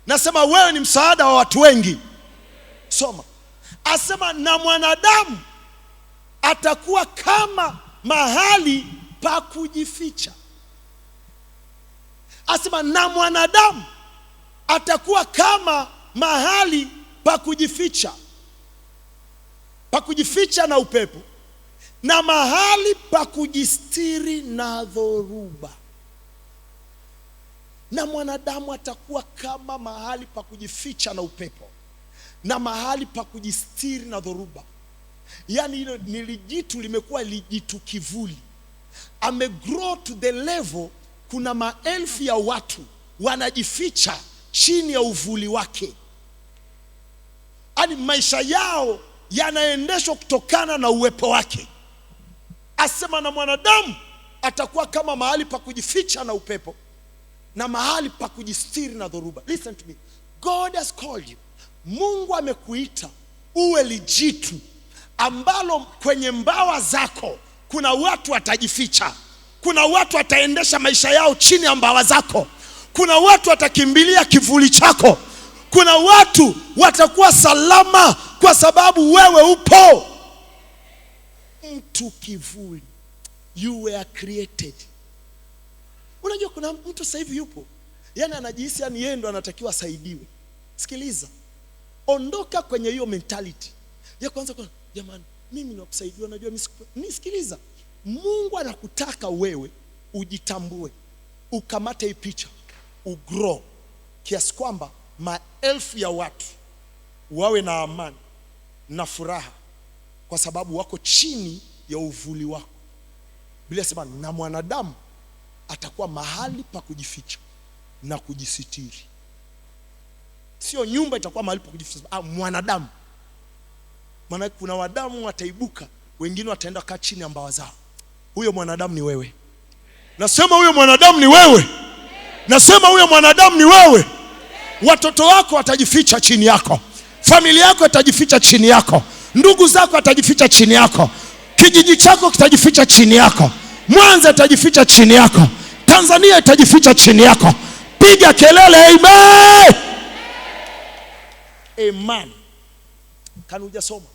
Nasema wewe ni msaada wa watu wengi. Soma. Asema na mwanadamu atakuwa kama mahali pa kujificha. Asema na mwanadamu atakuwa kama mahali pa kujificha. Pa kujificha na upepo, na mahali pa kujistiri na dhoruba. Na mwanadamu atakuwa kama mahali pa kujificha na upepo, na mahali pa kujistiri na dhoruba. Yaani hilo ni lijitu, limekuwa lijitu kivuli. Amegrow to the level, kuna maelfu ya watu wanajificha chini ya uvuli wake. Yaani maisha yao yanaendeshwa kutokana na uwepo wake. Asema na mwanadamu atakuwa kama mahali pa kujificha na upepo, na mahali pa kujistiri na dhoruba. Listen to me. God has called you. Mungu amekuita uwe lijitu ambalo kwenye mbawa zako kuna watu watajificha. Kuna watu wataendesha maisha yao chini ya mbawa zako. Kuna watu watakimbilia kivuli chako. Kuna watu watakuwa salama kwa sababu wewe upo. Mtu kivuli. You were created. Unajua kuna mtu sasa hivi yupo, yani anajihisi yani yeye ndo anatakiwa asaidiwe. Sikiliza. Ondoka kwenye hiyo mentality ya kwanza kwa jamani mimi ni wakusaidiwa, najua mimi. Sikiliza. Mungu anakutaka wewe ujitambue, ukamate hii picha, ugrow kiasi kwamba maelfu ya watu wawe na amani na furaha kwa sababu wako chini ya uvuli wako. Biblia inasema na mwanadamu atakuwa mahali pa kujificha na kujisitiri. Sio nyumba itakuwa mahali pa kujificha, mwanadamu. Maana kuna wadamu wataibuka, wengine wataenda kaa chini ya mbawa zao. Huyo mwanadamu ni wewe. Nasema huyo mwanadamu ni wewe. Nasema huyo mwanadamu ni wewe. Watoto wako watajificha chini yako. Familia yako itajificha chini yako. Ndugu zako watajificha chini yako. Kijiji chako kitajificha chini yako. Mwanza itajificha chini yako. Tanzania itajificha chini yako. Piga kelele amen. Amen. Kana hujasoma.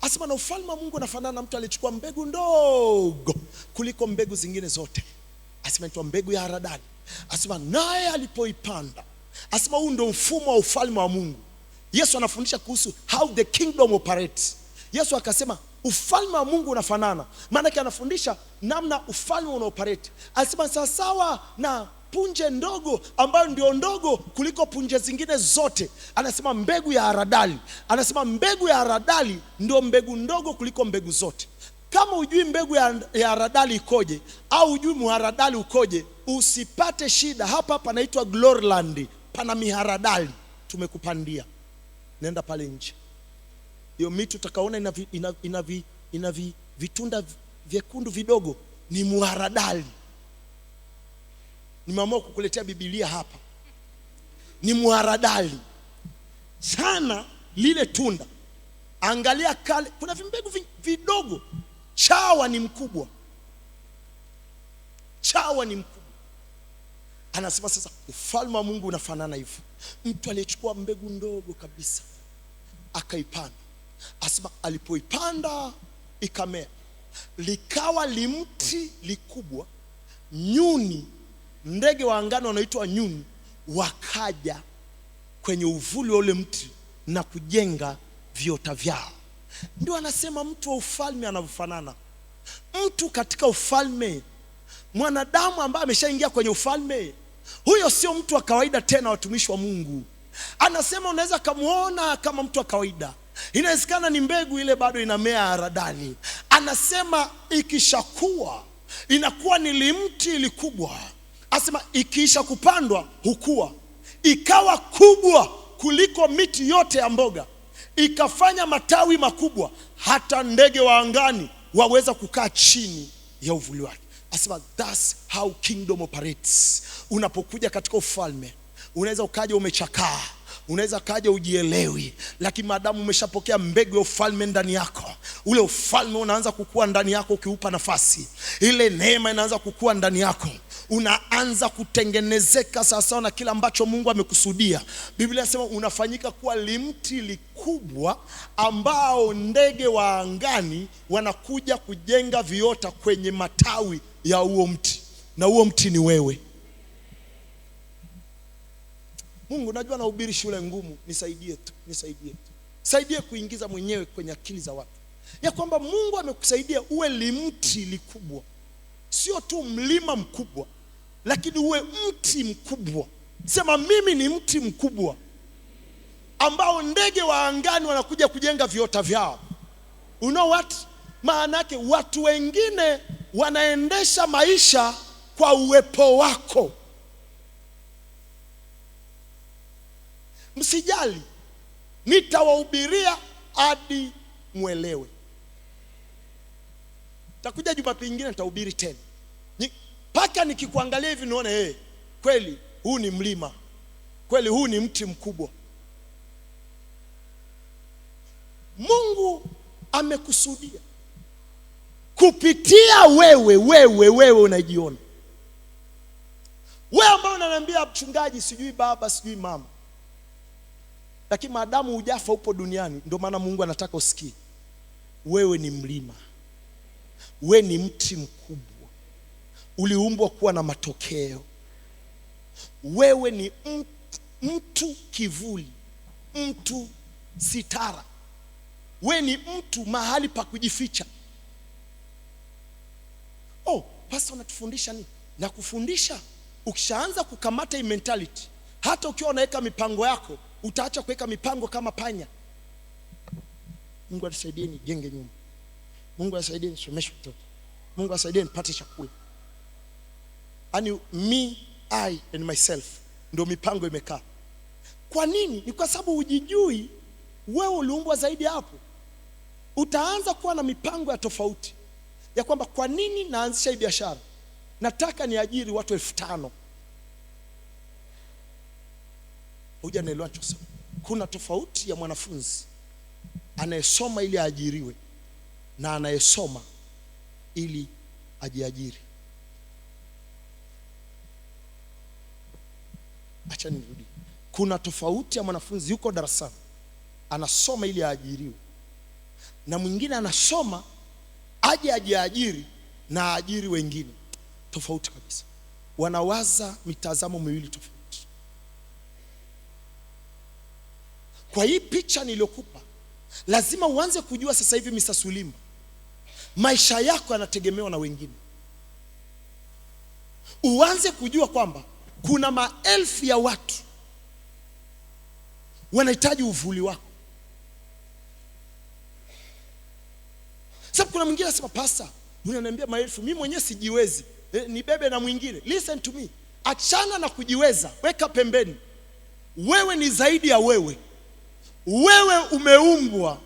Asema na ufalme wa Mungu unafanana na mtu alichukua mbegu ndogo kuliko mbegu zingine zote. Asema inaitwa mbegu ya haradali. Asema naye alipoipanda. Asema huu ndio mfumo wa ufalme wa Mungu. Yesu anafundisha kuhusu how the kingdom operates. Yesu akasema ufalme wa Mungu unafanana. Maana yake anafundisha namna ufalme unaoperate. Asema sawa na punje ndogo ambayo ndio ndogo kuliko punje zingine zote. Anasema mbegu ya haradali. Anasema mbegu ya haradali ndio mbegu ndogo kuliko mbegu zote. Kama hujui mbegu ya haradali ikoje au hujui muharadali ukoje, usipate shida. Hapa panaitwa Gloryland, pana miharadali tumekupandia. Nenda pale nje. Hiyo miti utakaona ina vitunda vyekundu vidogo ni muharadali. Nimeamua kukuletea Biblia hapa. Ni muharadali. Sana lile tunda. Angalia kale, kuna vimbegu vidogo. Chawa ni mkubwa. Chawa ni mkubwa. Anasema sasa ufalme wa Mungu unafanana hivyo. Mtu aliyechukua mbegu ndogo kabisa akaipanda. Asema alipoipanda ikamea, likawa limti likubwa. Nyuni, ndege wa angani wanaitwa nyuni, wakaja kwenye uvuli wa ule mti na kujenga viota vyao. Ndio anasema mtu wa ufalme anavyofanana. Mtu katika ufalme, mwanadamu ambaye ameshaingia kwenye ufalme, huyo sio mtu wa kawaida tena, watumishi wa Mungu. Anasema unaweza kumuona kama mtu wa kawaida. Inawezekana ni mbegu ile bado inamea haradali. Anasema ikishakuwa inakuwa ni limti likubwa. Asema ikiisha kupandwa hukua, ikawa kubwa kuliko miti yote ya mboga, ikafanya matawi makubwa, hata ndege wa angani waweza kukaa chini ya uvuli wake. Asema that's how kingdom operates. Unapokuja katika ufalme, unaweza ukaja umechakaa, unaweza kaja ujielewi, lakini maadamu umeshapokea mbegu ya ufalme ndani yako, ule ufalme unaanza kukua ndani yako. Ukiupa nafasi, ile neema inaanza kukua ndani yako. Unaanza kutengenezeka sawasawa na kila ambacho Mungu amekusudia. Biblia inasema unafanyika kuwa limti likubwa ambao ndege wa angani wanakuja kujenga viota kwenye matawi ya huo mti, na huo mti ni wewe. Mungu, najua nahubiri shule ngumu, nisaidie tu. Saidie kuingiza mwenyewe kwenye akili za watu. ya kwamba Mungu amekusaidia uwe limti likubwa, sio tu mlima mkubwa, lakini uwe mti mkubwa. Sema, mimi ni mti mkubwa ambao ndege wa angani wanakuja kujenga viota vyao. You know what? Maana yake watu wengine wanaendesha maisha kwa uwepo wako. Msijali, nitawahubiria hadi mwelewe. Takuja Jumapili nyingine nitahubiri tena. Paka nikikuangalia hivi nione kweli huu ni mlima. Kweli huu ni mti mkubwa. Mungu amekusudia kupitia wewe unajiona. Wewe ambao unaniambia mchungaji, sijui baba, sijui mama. Lakini maadamu hujafa upo duniani, ndio maana Mungu anataka usikie. Wewe ni mlima. Wewe ni mti mkubwa. Uliumbwa kuwa na matokeo. Wewe ni mtu kivuli, mtu sitara. Wewe ni mtu mahali pa kujificha. Pastor unatufundisha nini? Na kufundisha, ukishaanza kukamata hii mentality, hata ukiwa unaweka mipango yako, utaacha kuweka mipango kama panya. Mungu anisaidie nijenge nyumba. Mungu anisaidie nisomeshe mtoto. Mungu anisaidie nipate chakula. Ani me, I and myself, ndio mipango imekaa. Kwa nini? Ni kwa sababu hujijui wewe uliumbwa zaidi hapo. Utaanza kuwa na mipango ya tofauti. Ya kwamba kwa nini naanzisha hii biashara? Nataka niajiri watu 5,000. Hujanielewa chochote. Kuna tofauti ya mwanafunzi anayesoma ili aajiriwe na anayesoma ili ajiajiri. Acha nirudi. Kuna tofauti ya mwanafunzi yuko darasani anasoma ili aajiriwe, na mwingine anasoma aje ajiajiri na aajiri wengine. Tofauti kabisa. Wanawaza mitazamo miwili tofauti. Kwa hii picha niliyokupa, lazima uanze kujua sasa hivi, Mr. Sulimba, maisha yako yanategemewa na wengine. Uanze kujua kwamba kuna maelfu ya watu wanahitaji uvuli wako. Sababu kuna mwingine anasema, pastor, unaniambia maelfu, mimi mwenyewe sijiwezi. Nibebe na mwingine. Listen to me. Achana na kujiweza, weka pembeni. Wewe ni zaidi ya wewe. Wewe umeumbwa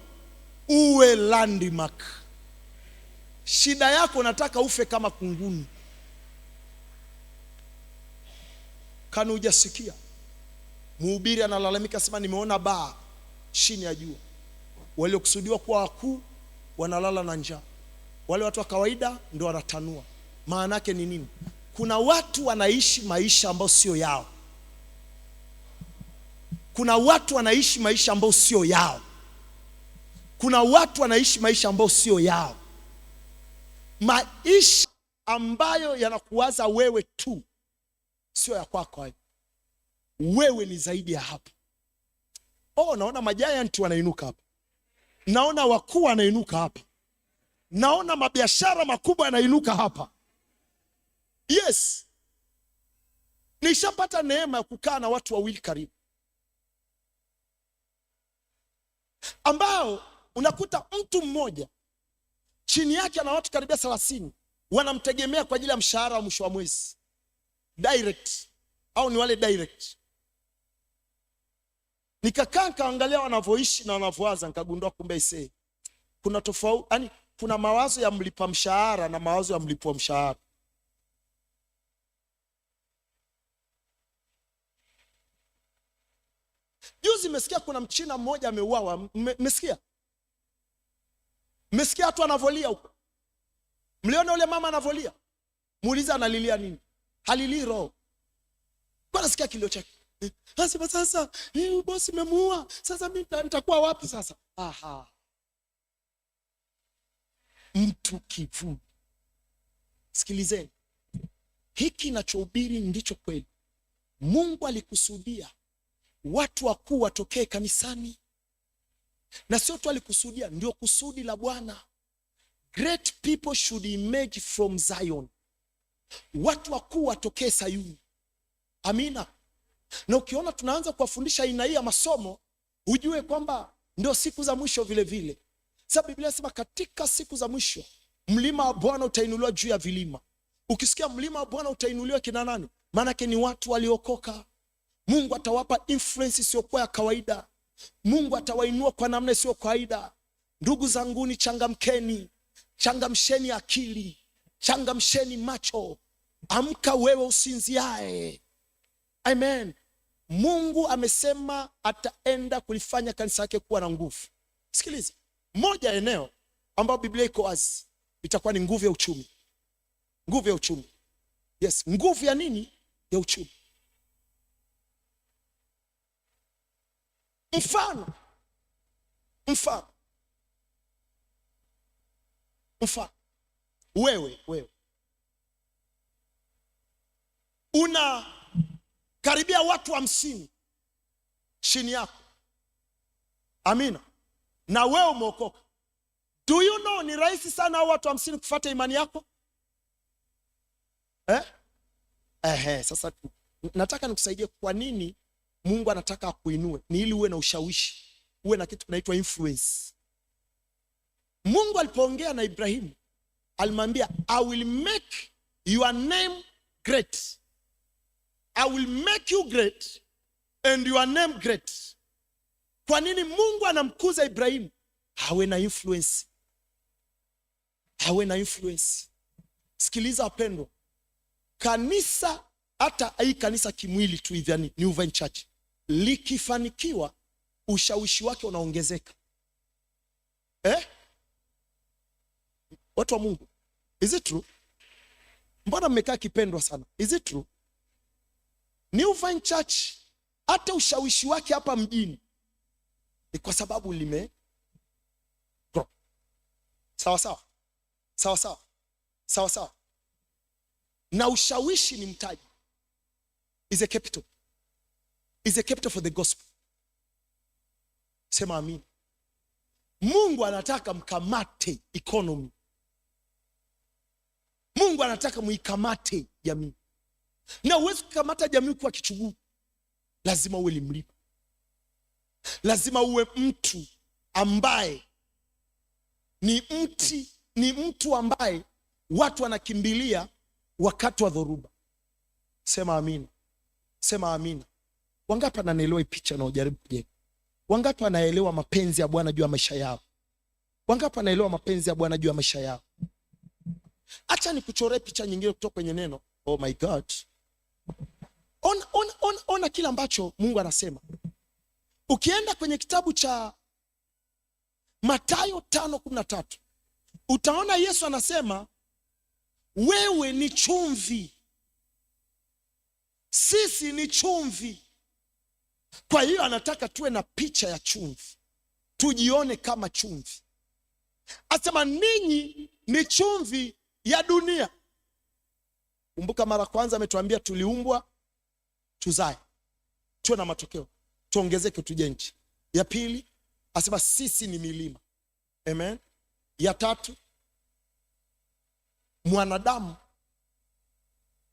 uwe landmark. Shida yako nataka ufe kama kunguni. Kana hujasikia. Mhubiri analalamika sema, nimeona baa chini ya jua. Waliokusudiwa kuwa wakuu wanalala na njaa. Wale watu wa kawaida ndio wanatanua. Maana yake ni nini? Kuna watu wanaishi maisha ambayo sio yao. Kuna watu wanaishi maisha ambayo sio yao. Kuna watu wanaishi maisha ambayo sio yao. Maisha ambayo yanakuwaza wewe tu, sio ya kwako hayo. Wewe ni zaidi ya hapo. Naona majiant wanainuka hapa. Naona wakuu wanainuka hapa. Naona mabiashara makubwa yanainuka hapa. Yes. Nishapata neema ya kukaa na watu wawili karibu, ambao unakuta mtu mmoja chini yake ana watu karibia 30 wanamtegemea kwa ajili ya mshahara wa mwisho wa mwezi. Direct au ni wale direct. Nikakaa kaangalia wanavyoishi na wanavyowaza, nikagundua kumbe kuna tofauti, yani kuna mawazo ya mlipa mshahara na mawazo ya mlipwa mshahara. Juzi mmesikia kuna mchina mmoja ameuawa. Mmesikia? Mmesikia watu wanavolia huko? Mliona yule mama anavolia? Muuliza analilia nini? Halilii roho. Kwa nasikia kilio chake. Sasa bosi memuua. Sasa mimi nitakuwa wapi sasa? Mtu kivuli. Sikilizeni. Hiki ninachohubiri ndicho kweli. Mungu alikusudia watu wakuu watokee kanisani, na sio tu alikusudia, ndio kusudi la Bwana. Great people should emerge from Zion. Watu wakuu watokee Sayuni. Amina. Na ukiona tunaanza kuwafundisha aina hii ya masomo, ujue kwamba ndio siku za mwisho vile vile. Sababu Biblia inasema katika siku za mwisho mlima wa Bwana utainuliwa juu ya vilima. Ukisikia mlima wa Bwana utainuliwa, kina nani? Maana yake ni watu waliokoka. Mungu atawapa influence isiyokuwa ya kawaida. Mungu atawainua kwa namna isiyo kawaida. Ndugu zanguni, changamkeni, changamsheni akili, changamsheni macho. Amka wewe usinziae. Amen. Mungu amesema ataenda kulifanya kanisa lake kuwa na nguvu. Sikiliza, moja eneo ambayo Biblia iko wazi itakuwa ni nguvu ya uchumi. Nguvu ya uchumi. Yes, nguvu ya nini? Ya uchumi. Mfano wewe una karibia watu 50 chini yako. Amina. Na wewe umeokoka. Do you know ni rahisi sana watu 50 kufuata imani yako? Sasa nataka nikusaidie kwa nini Mungu anataka akuinue. Ni ili uwe na ushawishi, uwe na kitu kinaitwa influence. Mungu alipoongea na Ibrahimu alimwambia, I will make your name great. I will make you great and your name great. Kwa nini Mungu anamkuza Ibrahimu? Awe na influence. Awe na influence. Sikiliza wapendwa, kanisa, hata hii kanisa kimwili tu hivi, yani New Vine Church, likifanikiwa ushawishi wake unaongezeka. Watu wa Mungu, is it true? Mbona mmekaa kipendwa sana? Is it true? New Vine Church hata ushawishi wake hapa mjini ni kwa sababu lime grow. Sawa. Na ushawishi ni mtaji. Is a capital. Is a capital for the gospel. Sema amin. Mungu anataka mkamate economy. Mungu anataka muikamate jamii. Na uwezi kukamata jamii kwa kichuguu. Lazima uwe limlipa. Lazima uwe mtu ambaye ni mtu ambaye watu wanakimbilia wakati wa dhoruba. Sema amina. Sema amina. Wangapi wanaelewa picha na ujaribu kujenga? Wangapi wanaelewa mapenzi ya Bwana juu ya maisha yao? Wangapi wanaelewa mapenzi ya Bwana juu ya maisha yao? Acha nikuchoree picha nyingine kutoka kwenye neno. Oh my God. Ona kila ambacho Mungu anasema. Ukienda kwenye kitabu cha Mathayo 5:13, utaona Yesu anasema wewe ni chumvi. Sisi ni chumvi. Kwa hiyo anataka tuwe na picha ya chumvi, tujione kama chumvi. Asema ninyi ni chumvi ya dunia. Kumbuka mara kwanza ametuambia tuliumbwa tuzae, tuwe na matokeo, tuongezeke, tuje nchi. Ya pili asema sisi ni milima. Amen. Ya tatu, mwanadamu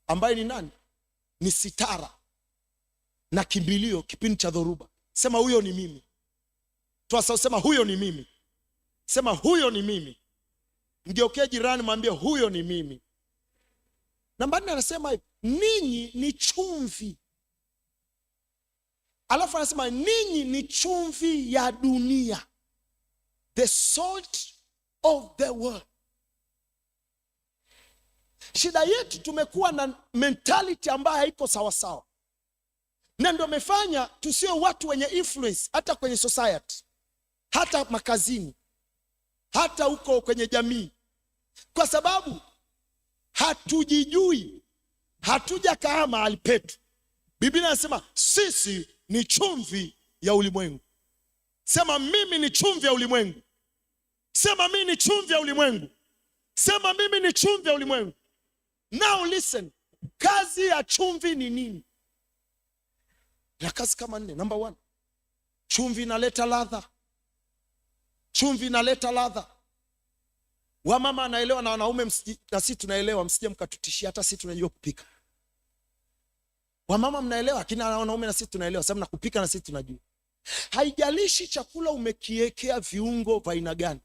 ambaye ni nani? Ni sitara na kimbilio kipindi cha dhoruba. Sema huyo ni mimi. Sema huyo ni mimi. Sema huyo ni mimi. Mgeukie jirani mwambie huyo ni mimi. Namba 4 anasema hivi, ninyi ni chumvi. Alafu anasema ninyi ni chumvi ya dunia. The salt of the world. Shida yetu tumekuwa na mentality ambayo haiko sawa sawa. Na ndio umefanya tusiwe watu wenye influence hata kwenye society, hata makazini, hata huko kwenye jamii. Kwa sababu hatujijui, hatujakaa mahali petu. Biblia inasema sisi ni chumvi ya ulimwengu. Sema mimi ni chumvi ya ulimwengu. Sema mimi ni chumvi ya ulimwengu. Sema mimi ni chumvi ya ulimwengu. Now listen, kazi ya chumvi ni nini? Na kazi kama 4. Number 1, chumvi inaleta ladha. Chumvi inaleta ladha. Wamama anaelewa na wanaume na sisi tunaelewa, msije mkatutishia, hata sisi tunajua kupika. Wamama mnaelewa, lakini wanaume na sisi tunaelewa, sababu na kupika na sisi tunajua. Haijalishi chakula umekiwekea viungo vya aina gani,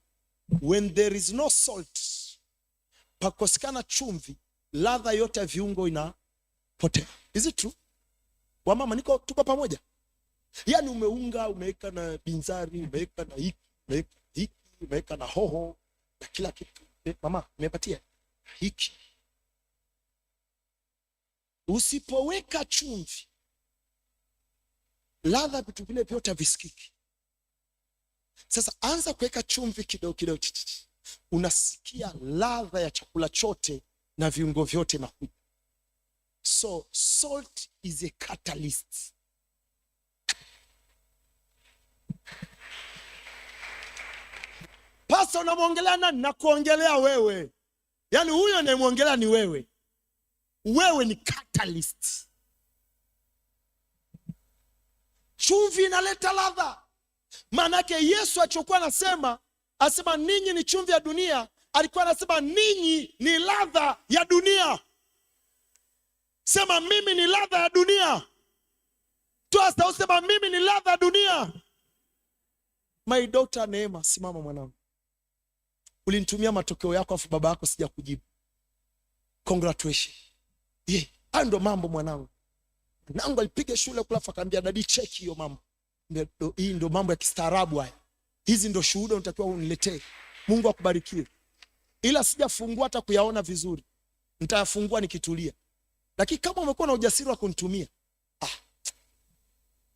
when there is no salt, pakosekana chumvi, ladha yote ya viungo inapotea. Is it true? Wamama tuko pamoja? Yaani umeunga, umeweka na binzari, umeweka na hiki, umeweka na hoho na kila kitu. Mama, umepatia hiki. Usipoweka chumvi, ladha vitu vile vyote visikiki. Sasa anza kuweka chumvi kidogo kidogo, unasikia ladha ya chakula chote na viungo vyote na kuja. So salt is a catalyst. Pasa unamwongelea nani? Na kuongelea wewe. Yaani huyo anayemwongelea ni wewe. Wewe ni catalyst. Chumvi inaleta ladha. Maana yake Yesu alichokuwa asema ninyi ni chumvi ya dunia, alikuwa anasema ninyi ni ladha ya dunia. Sema mimi ni ladha ya dunia. Tuasa usema mimi ni ladha ya dunia. My daughter Neema, simama mwanangu. Ulinitumia matokeo yako afu baba yako sija kujibu. Congratulations. Hayo ndo mambo mwanangu. Mwanangu alipiga shule kula akaambia dadi check hiyo mambo. Hii ndo mambo ya kistaarabu haya. Hizi ndo shuhuda unatakiwa uniletee. Mungu akubarikie. Ila sijafungua hata kuyaona vizuri. Nitayafungua nikitulia. Lakini kama umekuwa na ujasiri wa kunitumia,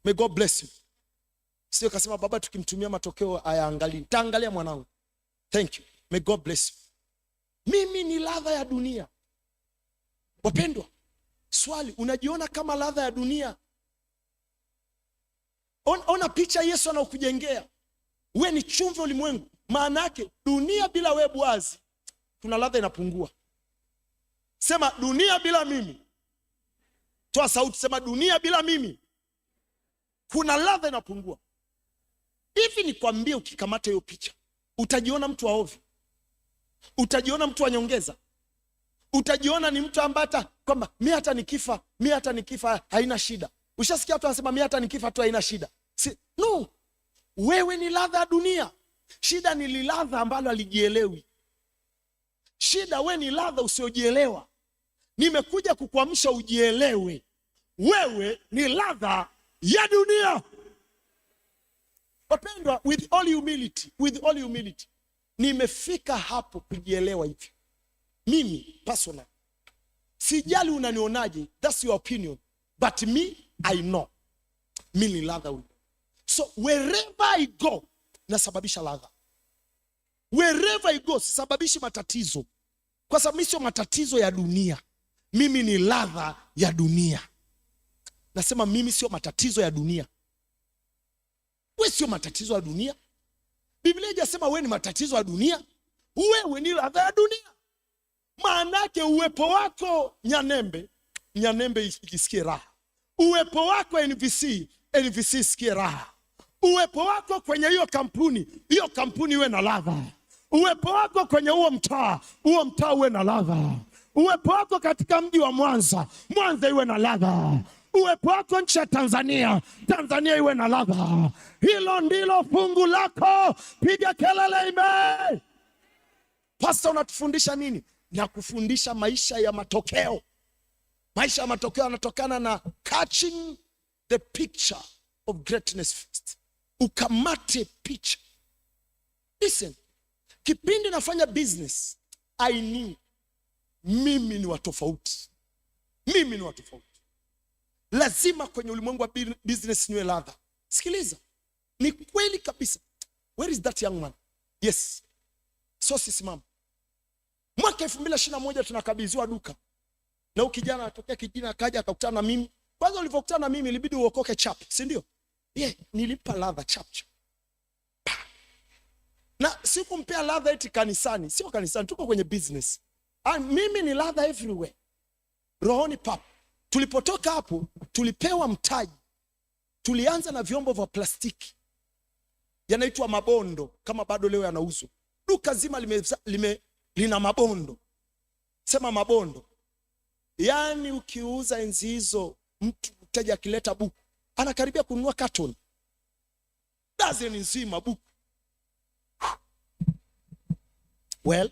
may God bless you. Sio kasema baba tukimtumia matokeo ayaangalie. Taangalia mwanangu. Thank you. May God bless you. Mimi ni ladha ya dunia. Wapendwa, swali, unajiona kama ladha ya dunia? Ona picha Yesu anaokujengea. Wewe ni chumvi ulimwengu. Maana yake dunia bila wewe Bwazi, kuna ladha inapungua. Sema dunia bila mimi. Toa sauti, sema dunia bila mimi. Kuna ladha inapungua. Hivi nikwambie, ukikamata hiyo picha, utajiona mtu wa ovyo. Utajiona mtu wa nyongeza. Utajiona ni mtu ambaye kwamba mimi hata nikifa haina shida. Ushasikia watu wanasema mimi hata nikifa tu haina shida. No. Wewe ni ladha ya dunia. Shida ni ladha ambalo halijielewi. Shida wewe ni ladha usiojielewa. Nimekuja kukuamsha ujielewe. Wewe ni ladha ya dunia. Wapendwa, with all humility, nimefika hapo kujielewa hivi. Mimi personal, sijali unanionaje, that's your opinion, but me, I know. Mimi ni ladha huyu. So wherever I go, nasababisha ladha. Wherever I go, sisababishi matatizo. Kwa sababu mimi sio matatizo ya dunia. Mimi ni ladha ya dunia. Nasema mimi sio matatizo ya dunia. Wewe sio matatizo ya dunia. Biblia inasema wewe ni matatizo ya dunia. Wewe ni ladha ya dunia. Maanake uwepo wako Nyanembe ikisikie raha. Uwepo wako NVC isikie raha. Uwepo wako kwenye hiyo kampuni iwe na ladha. Uwepo wako kwenye huo mtaa uwe na ladha. Uwepo wako katika mji wa Mwanza iwe na ladha. Uwepo wako nchi ya Tanzania iwe na ladha. Hilo ndilo fungu lako. Piga kelele amen. Pastor, unatufundisha nini? Na kufundisha maisha ya matokeo. Maisha ya matokeo yanatokana na catching the picture of greatness first. Ukamate picha. Listen, kipindi nafanya business, I knew mimi ni wa tofauti. Lazima kwenye ulimwengu wa business niwe ladha. Sikiliza, ni kweli kabisa. Where is that young man? Yes. So sisimama. Mwaka 2021 tunakabidhiwa duka. Na ukijana anatokea kijana akaja akakutana na mimi. Kwanza ulipokutana na mimi ilibidi uokoke chap, si ndio? Nilipa ladha chap. Na sikumpea ladha eti kanisani, sio kanisani, tuko kwenye business. Mimi ni ladha everywhere. Rohoni pap. Tulipotoka hapo, tulipewa mtaji. Tulianza na vyombo vya plastiki. yanaitwa mabondo, kama bado leo yanauzwa. Duka zima lina mabondo. Sema mabondo. Yaani ukiuza enzi hizo, mteja akileta buku anakaribia kununua carton, dozen nzima buku. Well,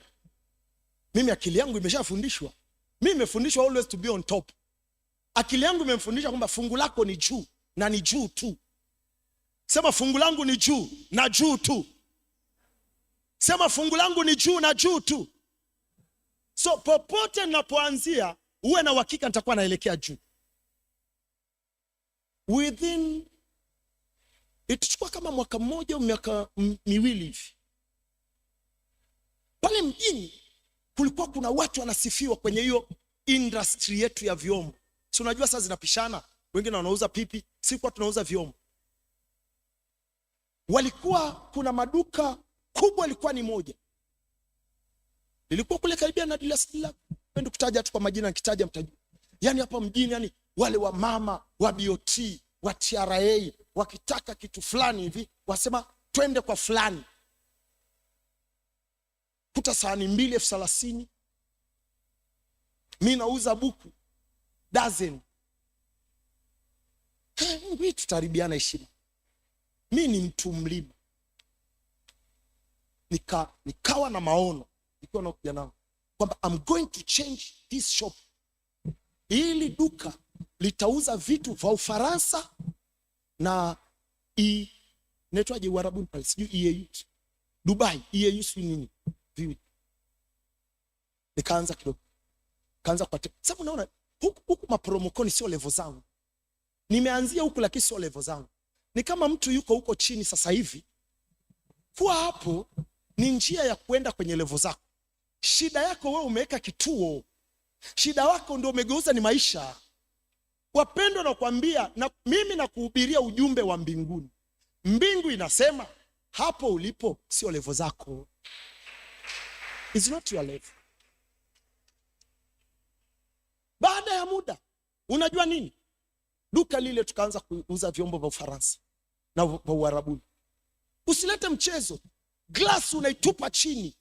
mimi akili yangu imeshafundishwa. Mimi nimefundishwa always to be on top. Akili yangu imemfundisha kwamba fungu lako ni juu na ni juu tu. Sema fungu langu ni juu na juu tu. Sema fungu langu ni juu na juu tu. So popote ninapoanzia uwe na uhakika nitakuwa naelekea juu. Within itichukua kama mwaka mmoja au miaka miwili hivi, pale mjini kulikuwa kuna watu wanasifiwa kwenye hiyo industry yetu ya vyombo. Si unajua sasa zinapishana, wengine wanauza pipi, sisi tunauza vyombo. Walikuwa kuna maduka kubwa, ilikuwa ni moja, lilikuwa kule karibia na Dilasila. Pendo kutaja tu kwa majina, nikitaja mtajua. Yani hapa mjini, yani wale wa mama wa BOT wa TRA wakitaka kitu fulani hivi wasema twende kwa fulani, kuta sahani 2 30,000. Mimi nauza buku dozen. Mimi tutaribiana heshima. Mimi ni mtu mlima. Nikawa na maono nikiwa na kijana kwamba I'm going to change this shop. Ili duka litauza vitu vya Ufaransa na inaitwaje Uarabuni pale, sijui EAU Dubai, EAU si nini vipi. Nikaanza kidogo, kaanza kwa sababu unaona huku mapromokoni sio level zangu. Nimeanzia huku lakini sio level zangu. Ni kama mtu yuko huko chini sasa hivi, kuwa hapo ni njia ya kuenda kwenye level zako. Shida yako wewe umeweka kituo, shida wako ndio umegeuza ni maisha. Wapendwa, nakwambia na mimi nakuhubiria ujumbe wa mbinguni. Mbingu inasema hapo ulipo sio level zako. It's not your level. Baada ya muda, unajua nini? Duka lile tukaanza kuuza vyombo vya Ufaransa na vya Uarabuni. Usilete mchezo. Glass unaitupa chini.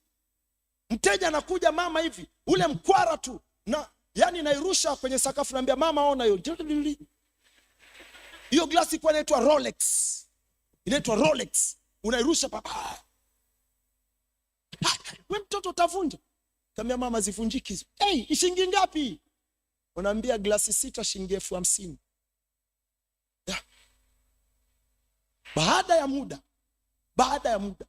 Mteja anakuja, mama hivi, ule mkwara tu na yani nairusha kwenye sakafu, naambia mama ona hiyo. Hiyo glasi kwa inaitwa Rolex. Inaitwa Rolex. Unairusha papa. Wewe mtoto utavunja. Kama mama zivunjiki hizo. Hey, shilingi ngapi? Unaambia glasi 6 shilingi 50,000. Baada ya muda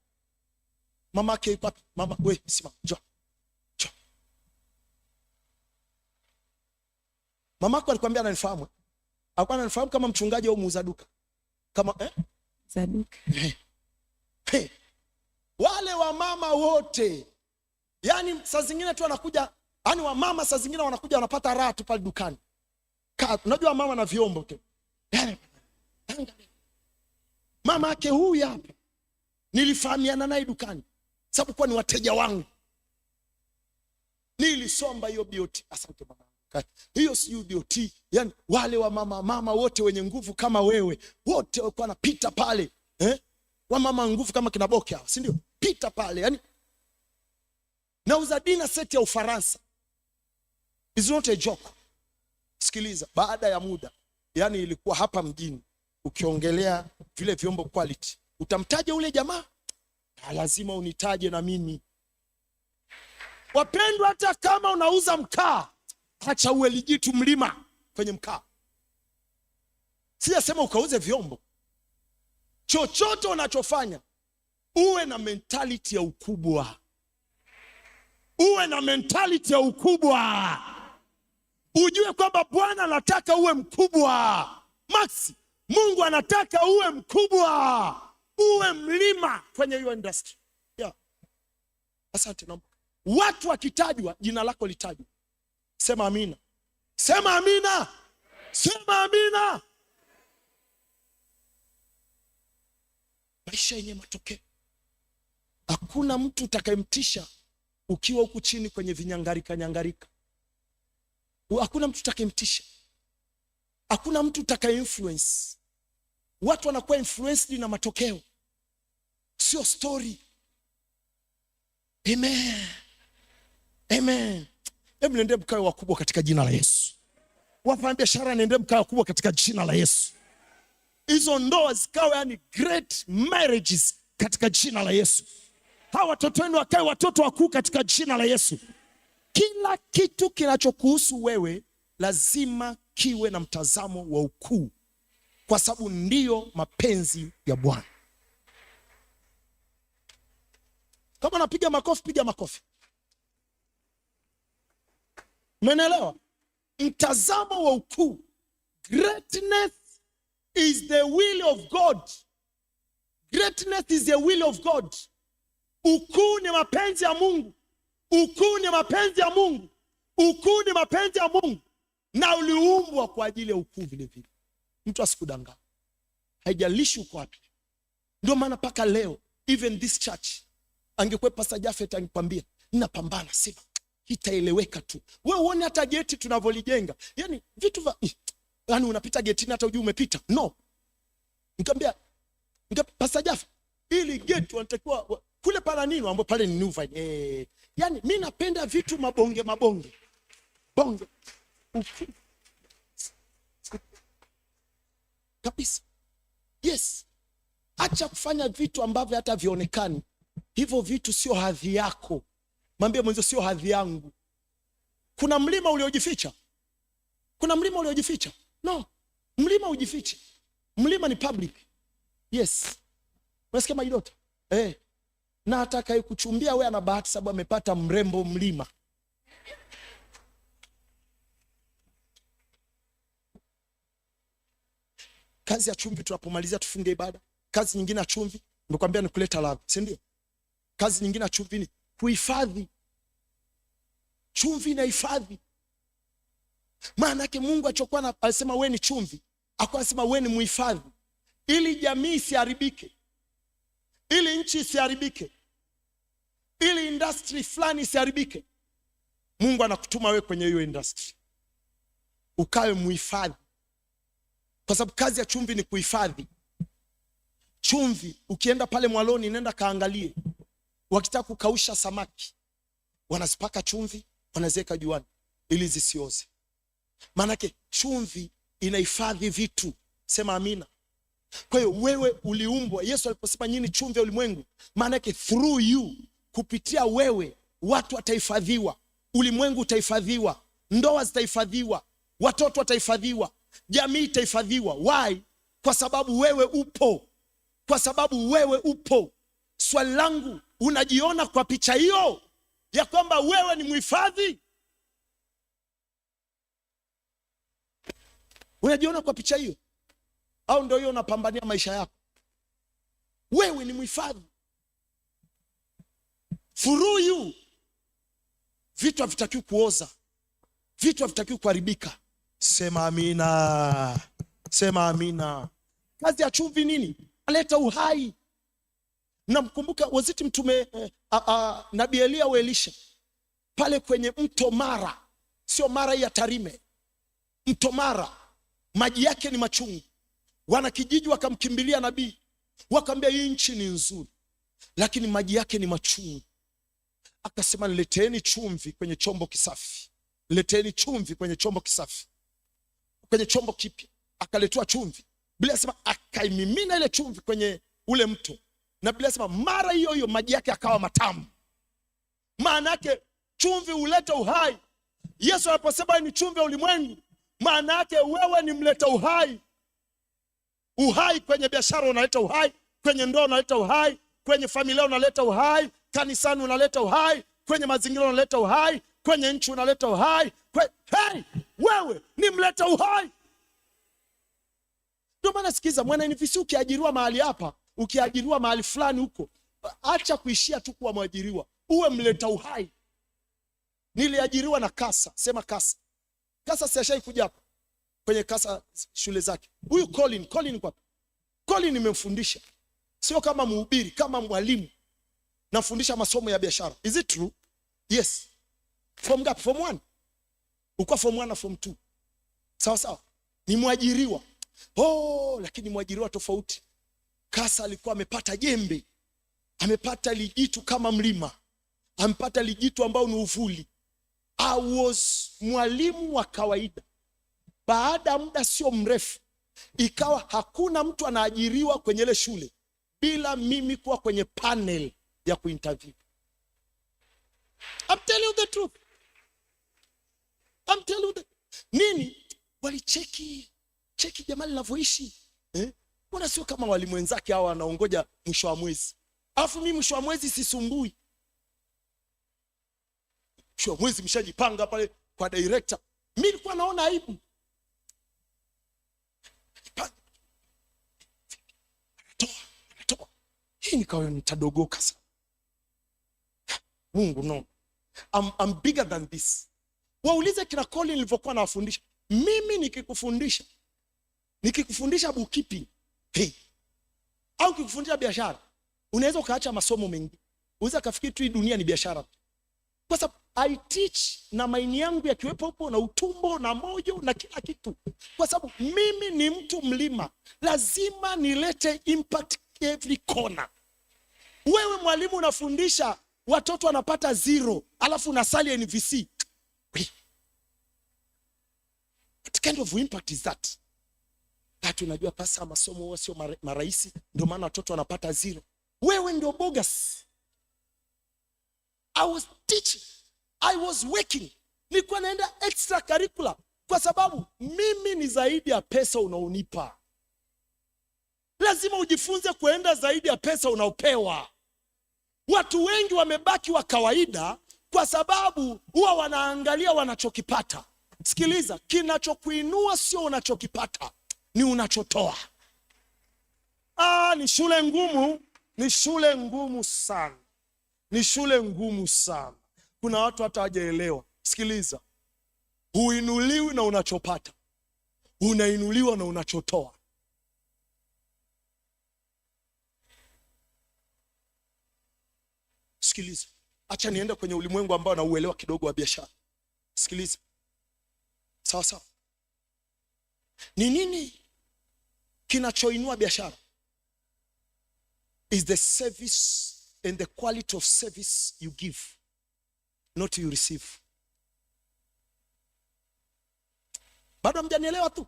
mama yake yuko, mama wewe simama, njoo. Mama yako alikwambia ananifahamu? Alikuwa ananifahamu kama mchungaji au muuza duka? Kama za duka. Wale wa mama wote, yani saa zingine tu anakuja, yani wa mama saa zingine wanakuja wanapata raha tu pale dukani. Unajua mama na vyombo tu. Mama yake huyu hapa nilifahamiana naye dukani, sababu kwa ni wateja wangu. Nilisomba hiyo BOT. Asante mama. Hiyo si BOT. Yani wale wa mama wote wenye nguvu kama wewe, wote walikuwa wanapita pale. Wa mama nguvu kama kina Boke hao, si ndio? Pita pale. Yani nauza dina set ya Ufaransa. It's not a joke. Sikiliza, baada ya muda, yani ilikuwa hapa mjini ukiongelea vile vyombo quality, utamtaja ule jamaa? Lazima unitaje na mimi. Wapendwa, hata kama unauza mkaa, acha uwe lijitu mlima kwenye mkaa. Sijasema ukauze vyombo. Chochote unachofanya uwe na mentality ya ukubwa. Uwe na mentality ya ukubwa. Ujue kwamba Bwana anataka uwe mkubwa. Maxi, Mungu anataka uwe mkubwa. Uwe mlima kwenye hiyo industry. Yeah. Asante naomba. Watu wakitajwa jina lako litajwe. Sema amina. Sema amina. Sema amina. Maisha yenye matokeo. Hakuna mtu utakayemtisha ukiwa huku chini kwenye vinyangarika. Hakuna mtu utakayemtisha. Hakuna mtu utakaye influence. Watu wanakuwa influenced na matokeo. sio story. Amen. Amen. Hebu nende mkawe wakubwa katika jina la Yesu. Wafanya biashara nende mkawe wakubwa katika jina la Yesu. Hizo ndoa zikawe yani great marriages katika jina la Yesu. Hawa watoto wenu wakawe watoto wakuu katika jina la Yesu. Kila kitu kinachokuhusu wewe lazima kiwe na mtazamo wa ukuu, kwa sababu ndiyo mapenzi ya Bwana. Kama napiga makofi, piga makofi. Umeelewa? Mtazamo wa ukuu. Greatness is the will of God. Greatness is the will of God. Ukuu ni mapenzi ya Mungu. Ukuu ni mapenzi ya Mungu. Ukuu ni mapenzi ya Mungu. Na uliumbwa kwa ajili ya ukuu vile vile. Mtu asikudanganye. Haijalishi uko wapi. Ndio maana paka leo even this church, angekuwa Pastor Jafet angekwambia ninapambana, sema itaeleweka tu. Wewe uone hata geti tunavyolijenga. Yaani vitu vya yani unapita getini hata ujue umepita. No. Nikamwambia Pastor Jafet, ili geti wanatakiwa kule pala nini ambapo pale ni New Vine. Yaani mimi napenda vitu mabonge. Bonge. Kabisa. Yes. Acha kufanya vitu ambavyo hata vionekani. Hivyo vitu sio hadhi yako. Mwambie mwenzo sio hadhi yangu. Kuna mlima uliojificha. No. Mlima ujifiche. Mlima ni public. Yes. Unasikia maidota? Na atakaye kuchumbia wewe ana bahati sababu amepata mrembo mlima. Kazi ya chumvi tunapomalizia tufunge ibada. Kazi nyingine ya chumvi nimekwambia ni kuleta ladha, si ndio? Kazi nyingine ya chumvi ni kuhifadhi. Chumvi inahifadhi. Maana yake Mungu alichokuwa alisema wewe ni chumvi, akawa anasema wewe ni muhifadhi, ili jamii isiharibike, ili nchi isiharibike, ili industry fulani isiharibike. Mungu anakutuma wewe kwenye hiyo industry ukawe muhifadhi, kwa sababu kazi ya chumvi ni kuhifadhi. Chumvi ukienda pale mwaloni, nenda kaangalie, wakitaka kukausha samaki wanazipaka chumvi, wanaziweka juani ili zisioze. Maanake chumvi inahifadhi vitu. Sema amina. Kwa hiyo wewe uliumbwa, Yesu aliposema nyinyi chumvi ya ulimwengu, maanake through you, kupitia wewe watu watahifadhiwa, ulimwengu utahifadhiwa, ndoa zitahifadhiwa, watoto watahifadhiwa, jamii itahifadhiwa. Why? Kwa sababu wewe upo. Kwa sababu wewe upo. Swali langu, unajiona kwa picha hiyo ya kwamba wewe ni mhifadhi? Unajiona kwa picha hiyo? Au ndio hiyo unapambania maisha yako? Wewe ni mhifadhi. Through you vitu havitakiwi kuoza, vitu havitakiwi kuharibika. Sema amina. Sema amina. Kazi ya chumvi nini? Aleta uhai. Namkumbuka waziti mtume Nabii Elia wa Elisha pale kwenye mto Mara, sio Mara ya Tarime, mto Mara, maji yake ni machungu. Wanakijiji wakamkimbilia nabii, wakamwambia hii nchi ni nzuri lakini maji yake ni machungu. Akasema nileteeni chumvi kwenye chombo kisafi. Leteeni chumvi kwenye chombo kisafi, kwenye chombo kipya. Akaletewa chumvi. Biblia inasema akaimimina ile chumvi kwenye ule mto, na Biblia inasema mara hiyo hiyo maji yake akawa matamu. Maana yake chumvi huleta uhai. Yesu aliposema ni chumvi ya ulimwengu, maana yake wewe ni mleta uhai. Uhai kwenye biashara unaleta uhai, kwenye ndoa unaleta uhai, kwenye familia unaleta uhai, kanisani unaleta uhai, kwenye mazingira unaleta uhai, kwenye nchi unaleta uhai. Hey, wewe ni mleta uhai. Ndio maana sikiza, mwana NVC ukiajiriwa mahali hapa, ukiajiriwa mahali fulani huko, acha kuishia tu kuwa mwajiriwa, uwe mleta uhai. Niliajiriwa na Kasa, sema Kasa. Kasa siashai kuja hapa kwenye Kasa shule zake. Huyu Colin kwa Colin nimemfundisha. Sio kama mhubiri, kama mwalimu. Nafundisha masomo ya biashara. Is it true? Yes. Form ngapi? Form 1. Uko form 1 na form 2. Sawa sawa. Ni mwajiriwa. Lakini mwajiriwa tofauti. Kasa alikuwa amepata jembe. amepata lijitu kama mlima, amepata lijitu ambao ni uvuli. I was mwalimu wa kawaida. Baada ya muda sio mrefu, ikawa hakuna mtu anaajiriwa kwenye ile shule bila mimi kuwa kwenye panel ya kuinterview. I'm telling you the truth. I'm telling you the... Nini? Walicheki jamaa linavyoishi. Mbona sio kama walimu wenzake hawa wanaongoja mwisho wa mwezi. Alafu mimi mwisho wa mwezi sisumbui. Mwisho wa mwezi mshajipanga pale kwa director. Mimi nilikuwa naona aibu. Anatoa. Hii nikawa nitadogoka sana. Mungu no. I'm bigger than this. Waulize kina Colin nilivyokuwa nawafundisha. Mimi nikikufundisha bookkeeping, au nikikufundisha biashara, unaweza ukaacha masomo mengi. Unaweza kafikiri tu hii dunia ni biashara. Kwa sababu I teach na maini yangu yakiwepo hapo, na utumbo na moyo na kila kitu. Kwa sababu mimi ni mtu mlima, lazima nilete impact every corner. Wewe mwalimu unafundisha watoto wanapata 0, alafu unasali NVC. What kind of impact is that? Hata unajua pasa masomo huwa sio marahisi, ndio maana watoto wanapata 0. Wewe ndio bogus. I was teaching, I was working. Nilikuwa naenda extra curricular kwa sababu mimi ni zaidi ya pesa unaonipa. Lazima ujifunze kuenda zaidi ya pesa unaopewa. Watu wengi wamebaki wa kawaida kwa sababu huwa wanaangalia wanachokipata. Sikiliza, kinachokuinua sio unachokipata, ni unachotoa. Ni shule ngumu, ni shule ngumu sana. Ni shule ngumu sana. Kuna watu hata hawajaelewa. Sikiliza, huinuliwi na unachopata, unainuliwa na unachotoa. Sikiliza, acha niende kwenye ulimwengu ambao nauelewa kidogo wa biashara. Sikiliza, sawa. Ni nini kinachoinua biashara? Is the service and the quality of service you give, not you receive. Bado hamjanielewa tu?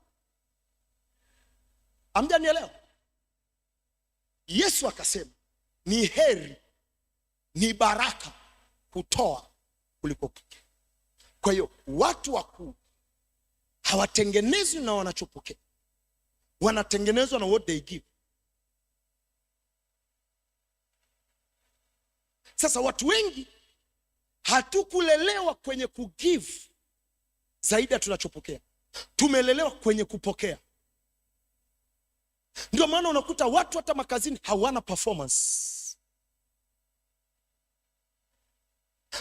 Hamjanielewa? Yesu akasema ni heri, ni baraka kutoa kuliko kupokea. Kwa hiyo watu wakuu hawatengenezwi na wanachopokea, wanatengenezwa na what they give. Sasa watu wengi hatukulelewa kwenye kugive zaidi ya tunachopokea, tumelelewa kwenye kupokea. Ndio maana unakuta watu hata makazini hawana performance,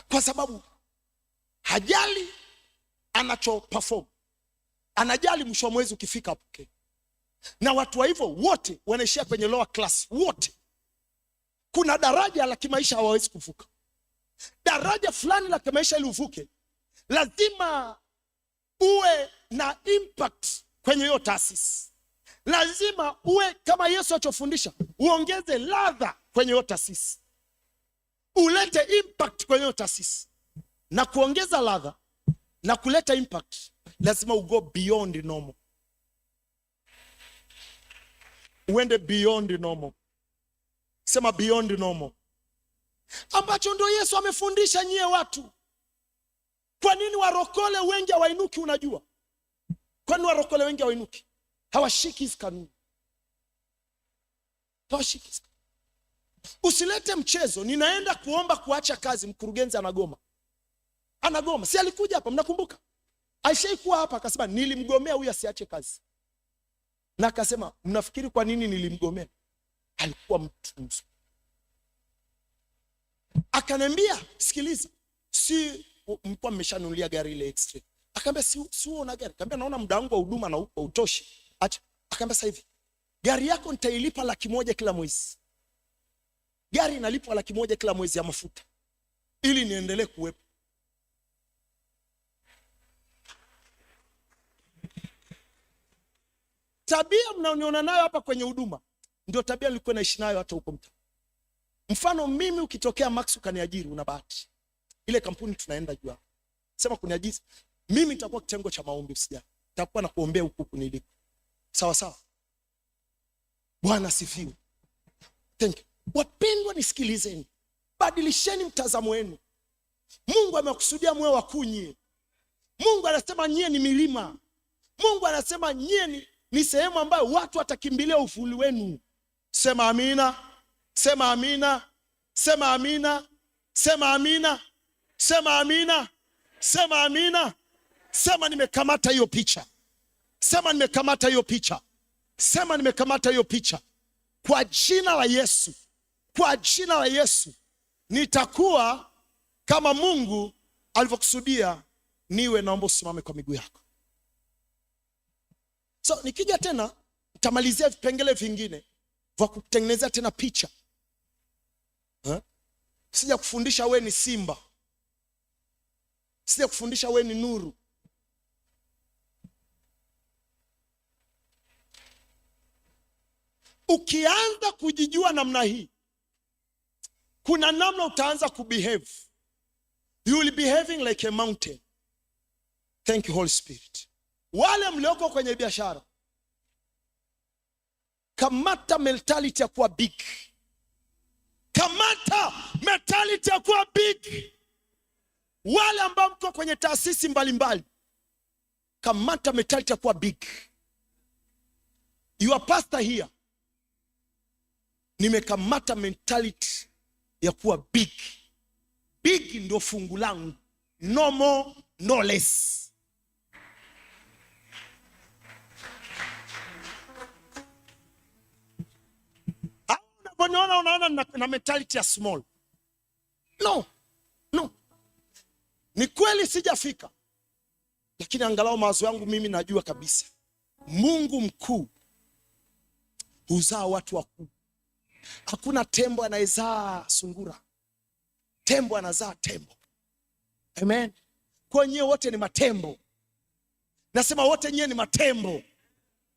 kwa sababu hajali anacho perform, anajali mwisho wa mwezi ukifika apokee. Na watu wa hivyo wote wanaishia kwenye lower class. Wote kuna daraja la kimaisha hawawezi kuvuka. Daraja fulani la kimaisha ili uvuke, lazima uwe na impact kwenye hiyo taasisi. Lazima uwe kama Yesu alichofundisha, uongeze ladha kwenye hiyo taasisi, ulete impact kwenye hiyo taasisi. Na kuongeza ladha na kuleta impact, lazima ugo beyond normal. Uende beyond normal. Sema beyond normal. Ambacho ndio Yesu amefundisha nyie watu. Kwa nini warokole wengi hawainuki? Unajua kwa nini warokole wengi hawainuki? Hawashiki hizo kanuni. Hawashiki. Usilete mchezo. Ninaenda kuomba kuacha kazi, mkurugenzi anagoma. Si alikuja hapa, mnakumbuka? Aishaikuwa hapa akasema nilimgomea huyu asiache kazi. Na akasema mnafikiri kwa nini nilimgomea? Alikuwa mtu mzuri. Akaniambia sikiliza, si mlikuwa mmeshanunulia gari ile extra. Akaniambia si una gari. Akaniambia naona muda wangu wa huduma na utoshi. Acha. Akaniambia sasa hivi gari yako nitailipa 100,000 kila mwezi. Gari inalipwa 100,000 kila mwezi ya mafuta ili niendelee kuwepo. Tabia mnaoniona nayo hapa kwenye huduma ndio tabia nilikuwa naishi nayo hata huko mtaa. Mfano mimi ukitokea Max ukaniajiri, una bahati. Ile kampuni tunaenda jua. Sema kuniajiri, mimi nitakuwa kitengo cha maombi, usijali. Nitakuwa na kuombea huku niliko. Sawa sawa. Bwana sifiwe. Thank you. Wapendwa nisikilizeni. Badilisheni mtazamo wenu. Mungu amekusudia mwe wakuu nyie. Mungu anasema nyie ni milima. Mungu anasema nyie ni sehemu ambayo watu watakimbilia uvuli wenu. Sema amina. Sema amina. Sema amina. Sema amina. Sema amina. Sema amina. Sema nimekamata hiyo picha. Sema nimekamata hiyo picha. Sema nimekamata hiyo picha. Kwa jina la Yesu. Kwa jina la Yesu. Nitakuwa kama Mungu alivyokusudia niwe. Naomba usimame kwa miguu yako. So nikija tena nitamalizia vipengele vingine vya kutengenezea tena picha. Sija kufundisha we ni simba. Sija kufundisha we ni nuru. Ukianza kujijua namna hii, kuna namna utaanza kubehave. You will be behaving like a mountain. Thank you Holy Spirit. Wale mlioko kwenye biashara, kamata mentality ya kuwa big. Kamata mentality ya kuwa big. Wale ambao mko kwenye taasisi mbalimbali, kamata mentality ya kuwa big. Your pastor here, nimekamata mentality ya kuwa big. Big ndio fungu langu. No more, no less. Unaona na mentality ya small. No. Ni kweli sijafika, lakini angalau mawazo yangu mimi najua kabisa Mungu mkuu huzaa watu wakuu. Hakuna tembo anayezaa sungura. Tembo anazaa tembo. Amen. Kwa nyewe wote ni matembo. Nasema wote nyewe ni matembo.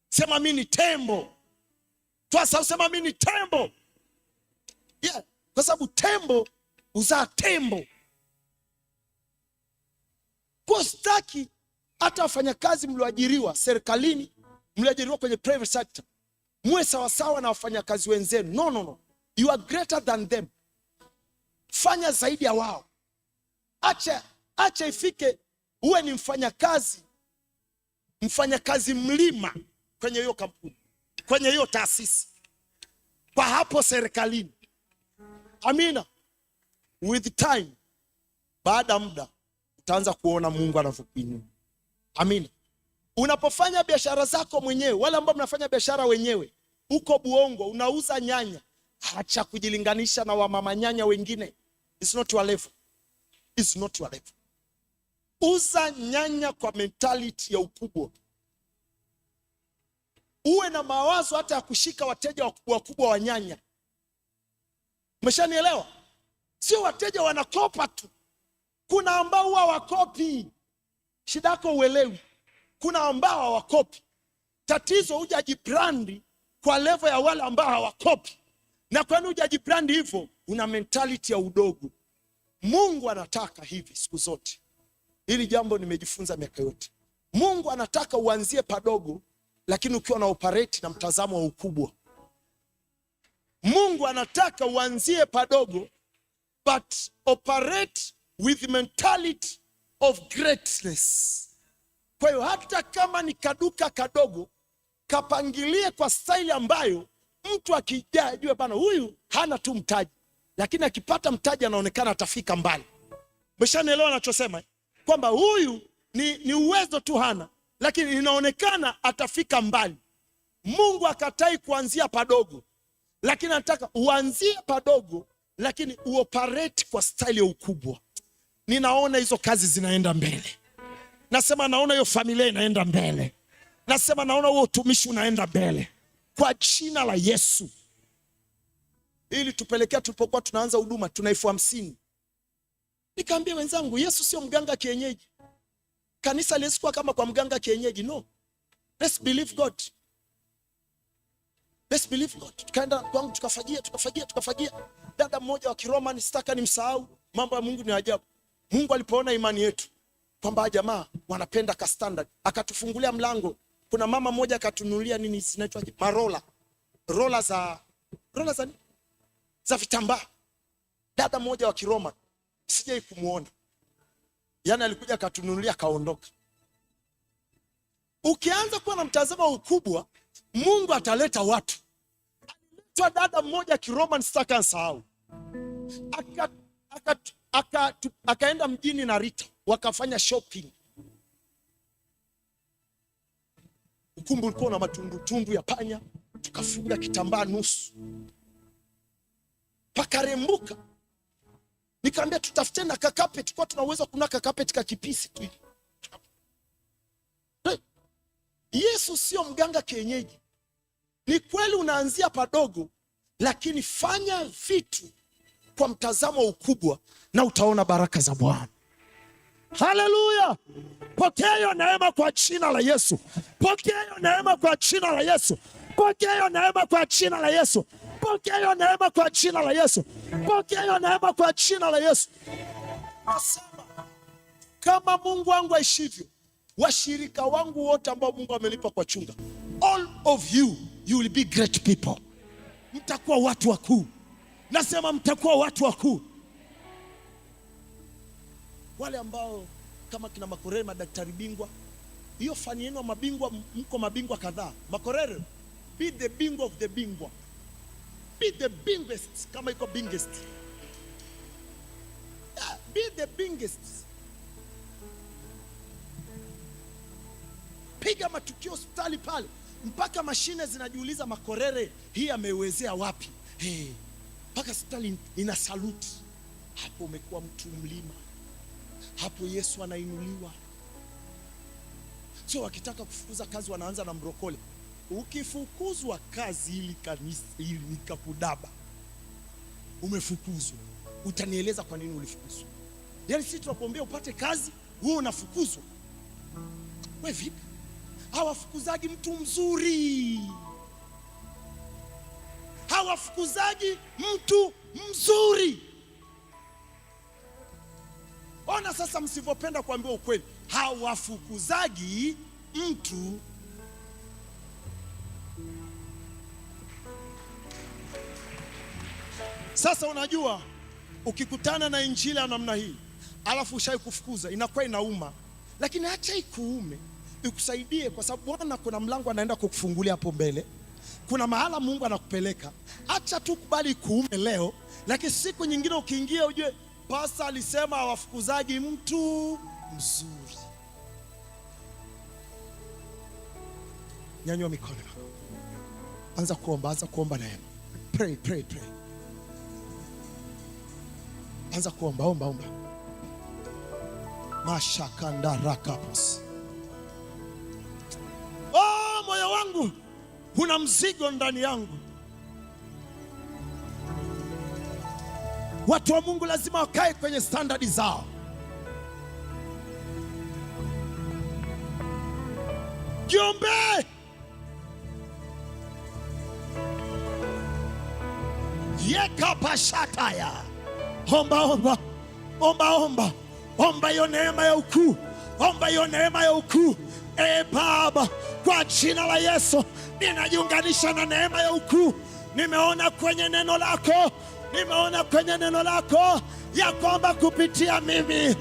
Sema mimi ni tembo. Twasa usema mimi ni tembo. Yeah, kwa sababu tembo huzaa tembo. Kwa staki hata wafanyakazi mlioajiriwa serikalini, mlioajiriwa kwenye private sector, muwe sawasawa na wafanyakazi wenzenu. No. You are greater than them. Fanya zaidi ya wao. Acha ifike uwe ni mfanyakazi mlima kwenye hiyo kampuni, kwenye hiyo taasisi, kwa hapo serikalini. Amina. With time, baada muda utaanza kuona Mungu anavyokuinua. Amina. Unapofanya biashara zako mwenyewe, wale ambao mnafanya biashara wenyewe, uko Buongo unauza nyanya, acha kujilinganisha na wamama nyanya wengine. It's not your level. It's not your level. Uza nyanya kwa mentality ya ukubwa. Uwe na mawazo hata ya kushika wateja wakubwa wa nyanya. Umeshanielewa? Sio wateja wanakopa tu. Kuna ambao hawakopi. Shida yako uelewi. Kuna ambao hawakopi. Tatizo hujajibrandi kwa level ya wale ambao hawakopi. Na kwa nini hujajibrandi hivyo? Una mentality ya udogo. Mungu anataka hivi siku zote. Hili jambo nimejifunza miaka yote. Mungu anataka uanzie padogo, lakini ukiwa na operate na mtazamo wa ukubwa. Mungu anataka uanzie padogo, but operate with mentality of greatness. Kwa hiyo hata kama ni kaduka kadogo, kapangilie kwa style ambayo mtu akija ajue bana huyu hana tu mtaji, lakini akipata mtaji anaonekana atafika mbali. Umeshanielewa ninachosema? Kwamba huyu ni uwezo tu hana, lakini inaonekana atafika mbali. Mungu akatai kuanzia padogo, lakini anataka uanzie padogo, lakini uoperate kwa style ya ukubwa. Ninaona hizo kazi zinaenda mbele. Nasema naona hiyo familia inaenda mbele. Nasema naona huo utumishi unaenda mbele. Kwa jina la Yesu. Ili tupelekea tulipokuwa tunaanza huduma tuna 50,000. Nikaambia wenzangu, Yesu sio mganga kienyeji. Kanisa lisikuwa kama kwa mganga kienyeji, no. Let's believe God. Let's believe God. Tukaenda kwangu tukafagia. dada mmoja wa Kiroma, sitaka nimsahau. Mambo ya Mungu ni ajabu. Mungu alipoona imani yetu kwamba jamaa wanapenda ka standard, akatufungulia mlango. Kuna mama mmoja akatunulia nini zinaitwa marola, rola za nini? Za vitambaa. Dada mmoja wa Kiroma, sijai kumuona. Yaani alikuja akatunulia kaondoka. Ukianza kuwa na mtazamo ukubwa, Mungu ataleta watu. Alitoa dada mmoja Kiroma, sitaka nsahau. Akaenda mjini na Rita, wakafanya shopping. Ukumbi ulikuwa na matundu ya panya, tukafunga kitambaa nusu. Pakarembuka. Nikamwambia tutafuteni na kakapeti, tulikuwa tunaweza kuna kakapeti ka kipisi tu. Yesu sio mganga kienyeji. Ni kweli unaanzia padogo, lakini fanya vitu kwa mtazamo ukubwa na utaona baraka za Bwana. Haleluya! Pokea hiyo neema kwa jina la Yesu. Pokea hiyo neema kwa jina la Yesu. Pokea hiyo neema kwa jina la Yesu. Pokea hiyo neema kwa jina la Yesu. Pokea hiyo neema kwa jina la Yesu. Nasema kama Mungu wangu aishivyo, washirika wangu wote ambao Mungu amelipa kwa chunga, all of you will be great people. Mtakuwa watu wakuu. Nasema mtakuwa watu wakuu. Wale ambao kama kina Makorere, madaktari bingwa, hiyo fani yenu mabingwa, mko mabingwa kadhaa. Makorere, be the bingwa of the bingwa. Be the biggest kama iko biggest. Yeah, be the biggest. Piga matukio hospitali pale mpaka mashine zinajiuliza Makorere hii amewezea wapi? Mpaka hospitali ina salute. Hapo umekuwa mtu mlima. Hapo Yesu anainuliwa. Sio wakitaka kufukuza kazi wanaanza na mbrokoli. Ukifukuzwa kazi ili kanisa ili nikakudaba, umefukuzwa. Utanieleza kwa nini ulifukuzwa? Yaani sisi tunakuombea upate kazi, wewe unafukuzwa. Wewe vipi? Hawafukuzaji mtu mzuri. Hawafukuzaji mtu mzuri. Ona sasa msivopenda kuambiwa ukweli. Hawafukuzaji mtu. Sasa unajua ukikutana na injili ya namna hii, alafu ushai kufukuza, inakuwa inauma. Lakini acha ikuume, ikusaidie, kwa sababu Bwana kuna mlango anaenda kukufungulia hapo mbele. Kuna mahala Mungu anakupeleka. Acha tu kubali kuume leo, lakini siku nyingine ukiingia ujue pasta alisema hawafukuzaji mtu mzuri. Nyanyua mikono. Anza kuomba neema. Pray. Anza kuomba, omba. Mashakanda rakapos. Oh, moyo wangu kuna mzigo ndani yangu. Watu wa Mungu lazima wakae kwenye standardi zao. Jiombe. Yeka pashataya. Omba hiyo neema ya ukuu. Omba hiyo neema ya ukuu. Baba, kwa jina la Yesu ninajiunganisha na neema ya ukuu. Nimeona kwenye neno lako ya kwamba kupitia mimi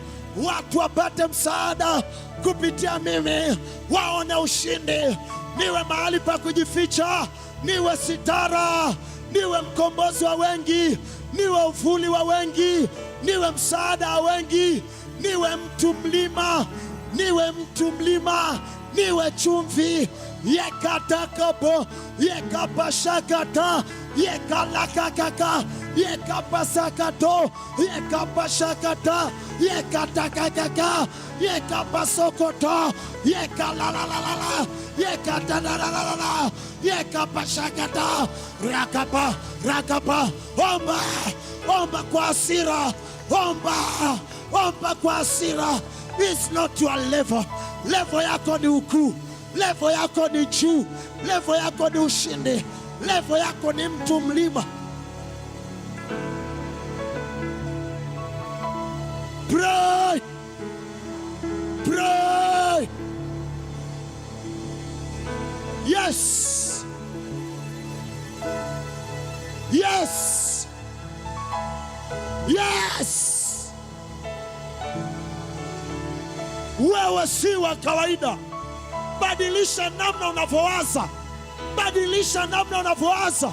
watu wapate msaada, kupitia mimi waone ushindi. Niwe mahali pa kujificha, niwe sitara, niwe mkombozi wa wengi, niwe uvuli wa wengi, niwe msaada wa wengi, niwe mtu mlima, niwe chumvi. Yekatakapo, yekapashakata, yekalakakaka, yekapasakato, yekapashakata, yekatakakaka, yekapasokoto, yekalalalala, yekatalalalala, yekapashakata, rakapa. Omba kwa hasira, omba kwa hasira. It's not your level. Level yako ni ukuu. Level yako ni juu. Level yako ni ushindi. Level yako ni mtu mlima. Pray. Pray. Yes. Yes. Yes. Wewe si wa kawaida. Badilisha namna unavyowaza. Badilisha namna unavyowaza.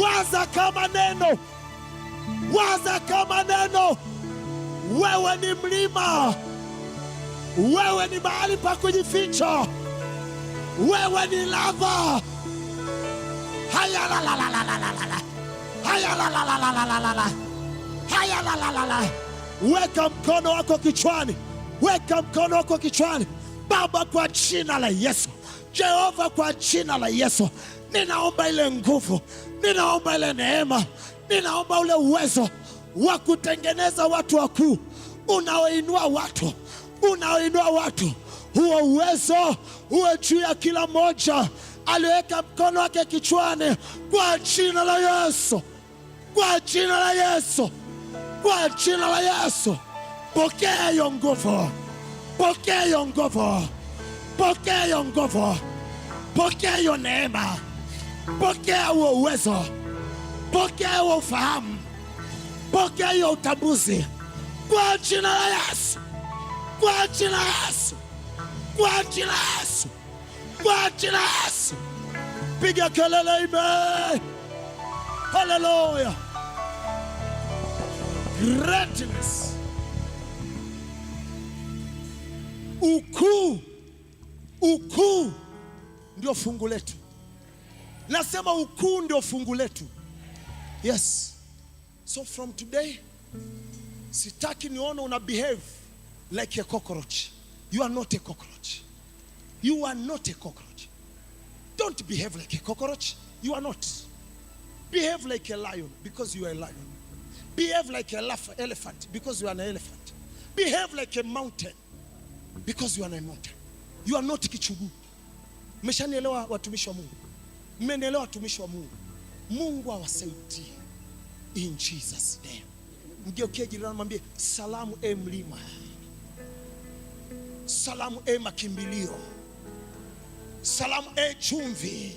Waza kama neno. Waza kama neno. Wewe ni mlima. Wewe ni mahali pa kujificha. Wewe ni lava. Haya la la la la la la la. Haya la la la la la la la. Haya la la la la. Weka mkono wako kichwani. Weka mkono wako kichwani. Baba, kwa jina la Yesu. Jehova, kwa jina la Yesu. Ninaomba ile nguvu. Ninaomba ile neema. Ninaomba ule uwezo wa kutengeneza watu wakuu. Unaoinua watu. Unaoinua watu. Huo uwezo uwe juu ya kila mmoja aliweka mkono wake kichwani, kwa jina la Yesu. Kwa jina la Yesu. Kwa jina la Yesu. Pokea hiyo nguvu. Pokea hiyo nguvu. Pokea hiyo nguvu. Pokea hiyo neema. Pokea huo uwezo. Pokea huo ufahamu. Pokea hiyo utambuzi. Kwa jina la Yesu. Kwa jina la Yesu. Kwa jina la Yesu. Kwa jina la Yesu. Piga kelele ime. Hallelujah. Greatness. Ukuu. Ukuu ndio fungu letu. Nasema ukuu ndio fungu letu. Yes. So from today, sitaki nione una behave like a cockroach. You are not a cockroach. You are not a cockroach. Don't behave like a cockroach. You are not. Behave like a lion because you are a lion. Behave like an elephant because you are an elephant. Behave like a mountain because you are a mountain. You are not kichugu. Mmeshanielewa watumishi wa Mungu? Mmenielewa watumishi wa Mungu? Mungu awasaidie. In Jesus name. Mgeukie jirani mwambie salamu mlima. Salamu makimbilio. Salamu chumvi.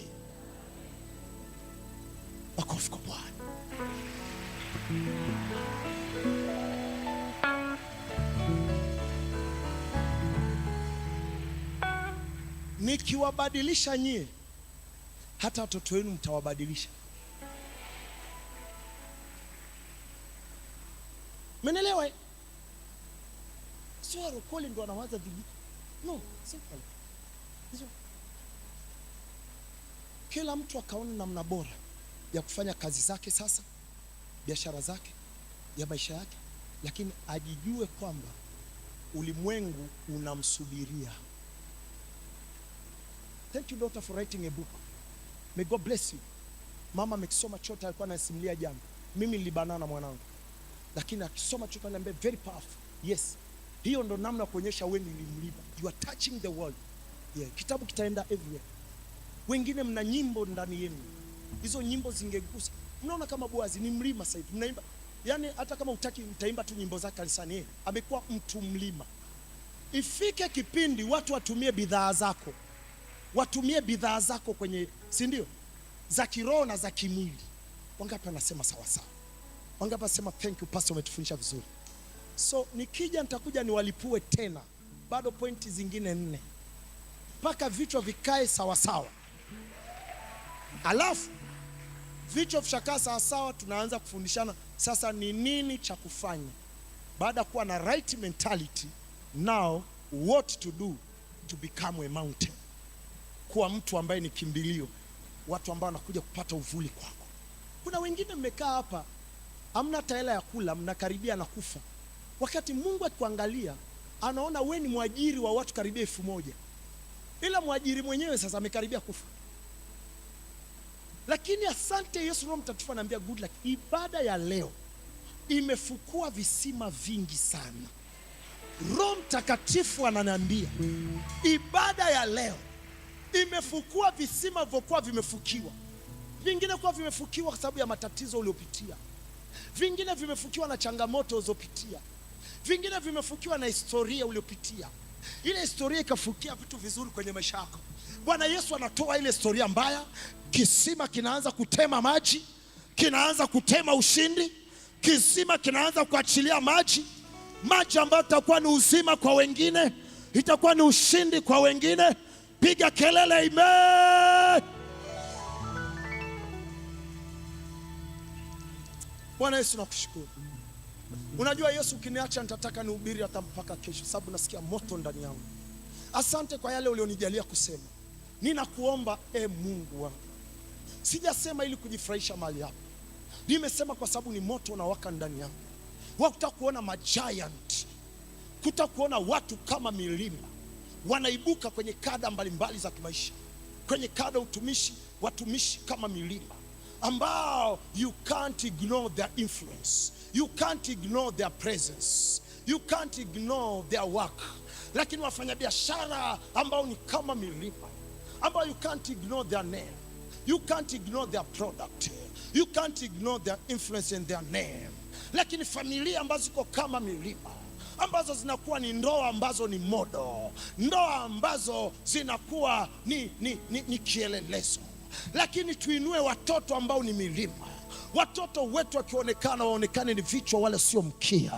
Makofi kwa Bwana. Nikiwabadilisha nyie, hata watoto wenu mtawabadilisha. Menelewa? Sio rokoli ndo anawaza vipi? No, simple. Kila mtu akaona namna bora ya kufanya kazi zake sasa, biashara zake, ya maisha yake, lakini ajijue kwamba ulimwengu unamsubiria. Thank you daughter for writing a book. May God bless you. Mama amekisoma chote alikuwa anasimulia jana. Mimi nilibanana mwanangu. Lakini akisoma chote ananiambia very powerful. Yes. Hiyo ndo namna kuonyesha wewe ni mlima. You are touching the world. Yeah, kitabu kitaenda everywhere. Wengine mna nyimbo ndani yenu. Hizo nyimbo zingegusa. Mnaona kama Boazi ni mlima sasa hivi. Mnaimba. Yaani hata kama utaki mtaimba tu nyimbo zake kanisani. Amekuwa mtu mlima. Ifike kipindi watu watumie bidhaa zako. Watumie bidhaa zako kwenye, si ndio? Za kiroho na za kimwili. Wangapi wanasema sawa sawa? Wangapi wanasema thank you pastor, umetufundisha vizuri. So nikija nitakuja niwalipue tena. Bado pointi zingine 4. Paka vichwa vikae sawa sawa. Alafu vichwa vishakaa sawa sawa, tunaanza kufundishana sasa ni nini cha kufanya. Baada kuwa na right mentality, now what to do to become a mountain. Kuwa mtu ambaye ni kimbilio, watu ambao wanakuja kupata uvuli kwako. Kuna wengine mmekaa hapa, hamna hela ya kula, mnakaribia na kufa. Wakati Mungu akikuangalia, anaona wewe ni mwajiri wa watu karibia 1000. Ila mwajiri mwenyewe sasa amekaribia kufa. Lakini asante Yesu Roho Mtakatifu ananiambia good luck. Ibada ya leo imefukua visima vingi sana. Roho Mtakatifu ananiambia ibada ya leo imefukua visima vilivyokuwa vimefukiwa. Vingine kwa vimefukiwa kwa sababu ya matatizo uliopitia. vingine vimefukiwa na changamoto ulizopitia, vingine vimefukiwa na historia uliopitia. Ile historia ikafukia vitu vizuri kwenye maisha yako. Bwana Yesu anatoa ile historia mbaya, kisima kinaanza kutema maji, kinaanza kutema ushindi, kisima kinaanza kuachilia maji ambayo itakuwa ni uzima kwa wengine, itakuwa ni ushindi kwa wengine. Piga kelele amen. Bwana Yesu nakushukuru. Unajua Yesu, ukiniacha nitataka nihubiri hata mpaka kesho, sababu nasikia moto ndani yangu. Asante kwa yale ulionijalia kusema. Ninakuomba Mungu wangu, sijasema ili kujifurahisha mali yako, nimesema kwa sababu ni moto unawaka ndani yangu. Wakutaka kuona majiant, kutaka kuona watu kama milima wanaibuka kwenye kada mbalimbali za kimaisha, kwenye kada utumishi, watumishi kama milima ambao you can't ignore their influence, you can't ignore their presence, you can't ignore their work. Lakini wafanyabiashara ambao ni kama milima, ambao you can't ignore their name, you can't ignore their product, you can't ignore their influence and their name. Lakini familia ambazo ziko kama milima, ambazo zinakuwa ni ndoa ambazo ni modo, ndoa ambazo zinakuwa ni kielelezo. Lakini tuinue watoto ambao ni milima, watoto wetu wakionekana waonekane ni vichwa wala sio mkia.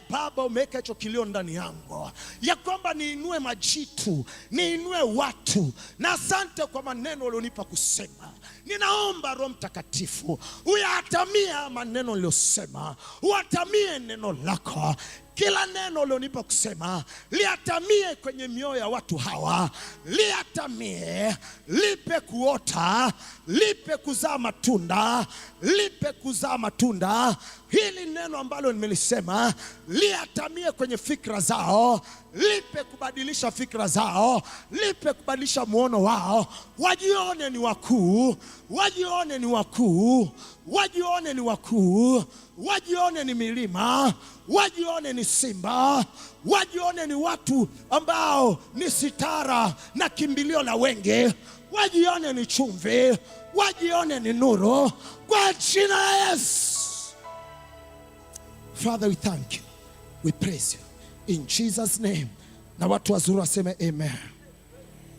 Baba, umeweka hicho kilio ndani yangu ya kwamba niinue majitu, niinue watu. Na asante kwa maneno ulionipa kusema. Ninaomba Roho Mtakatifu uyatamie maneno niliyosema, uatamie neno lako. Kila neno ulionipa kusema liatamie kwenye mioyo ya watu hawa, liatamie, lipe kuota, lipe kuzaa matunda, lipe kuzaa matunda. Hili neno ambalo nimelisema liatamie kwenye fikra zao, lipe kubadilisha fikra zao, lipe kubadilisha muono wao. Wajione ni wakuu, wajione ni wakuu, wajione ni wakuu, wajione ni milima, wajione ni simba, wajione ni watu ambao ni sitara na kimbilio la wengi, wajione ni chumvi, wajione ni nuru, kwa jina la Yesu. Father, we thank you, we praise you in Jesus name. Na watu wazuri waseme amen.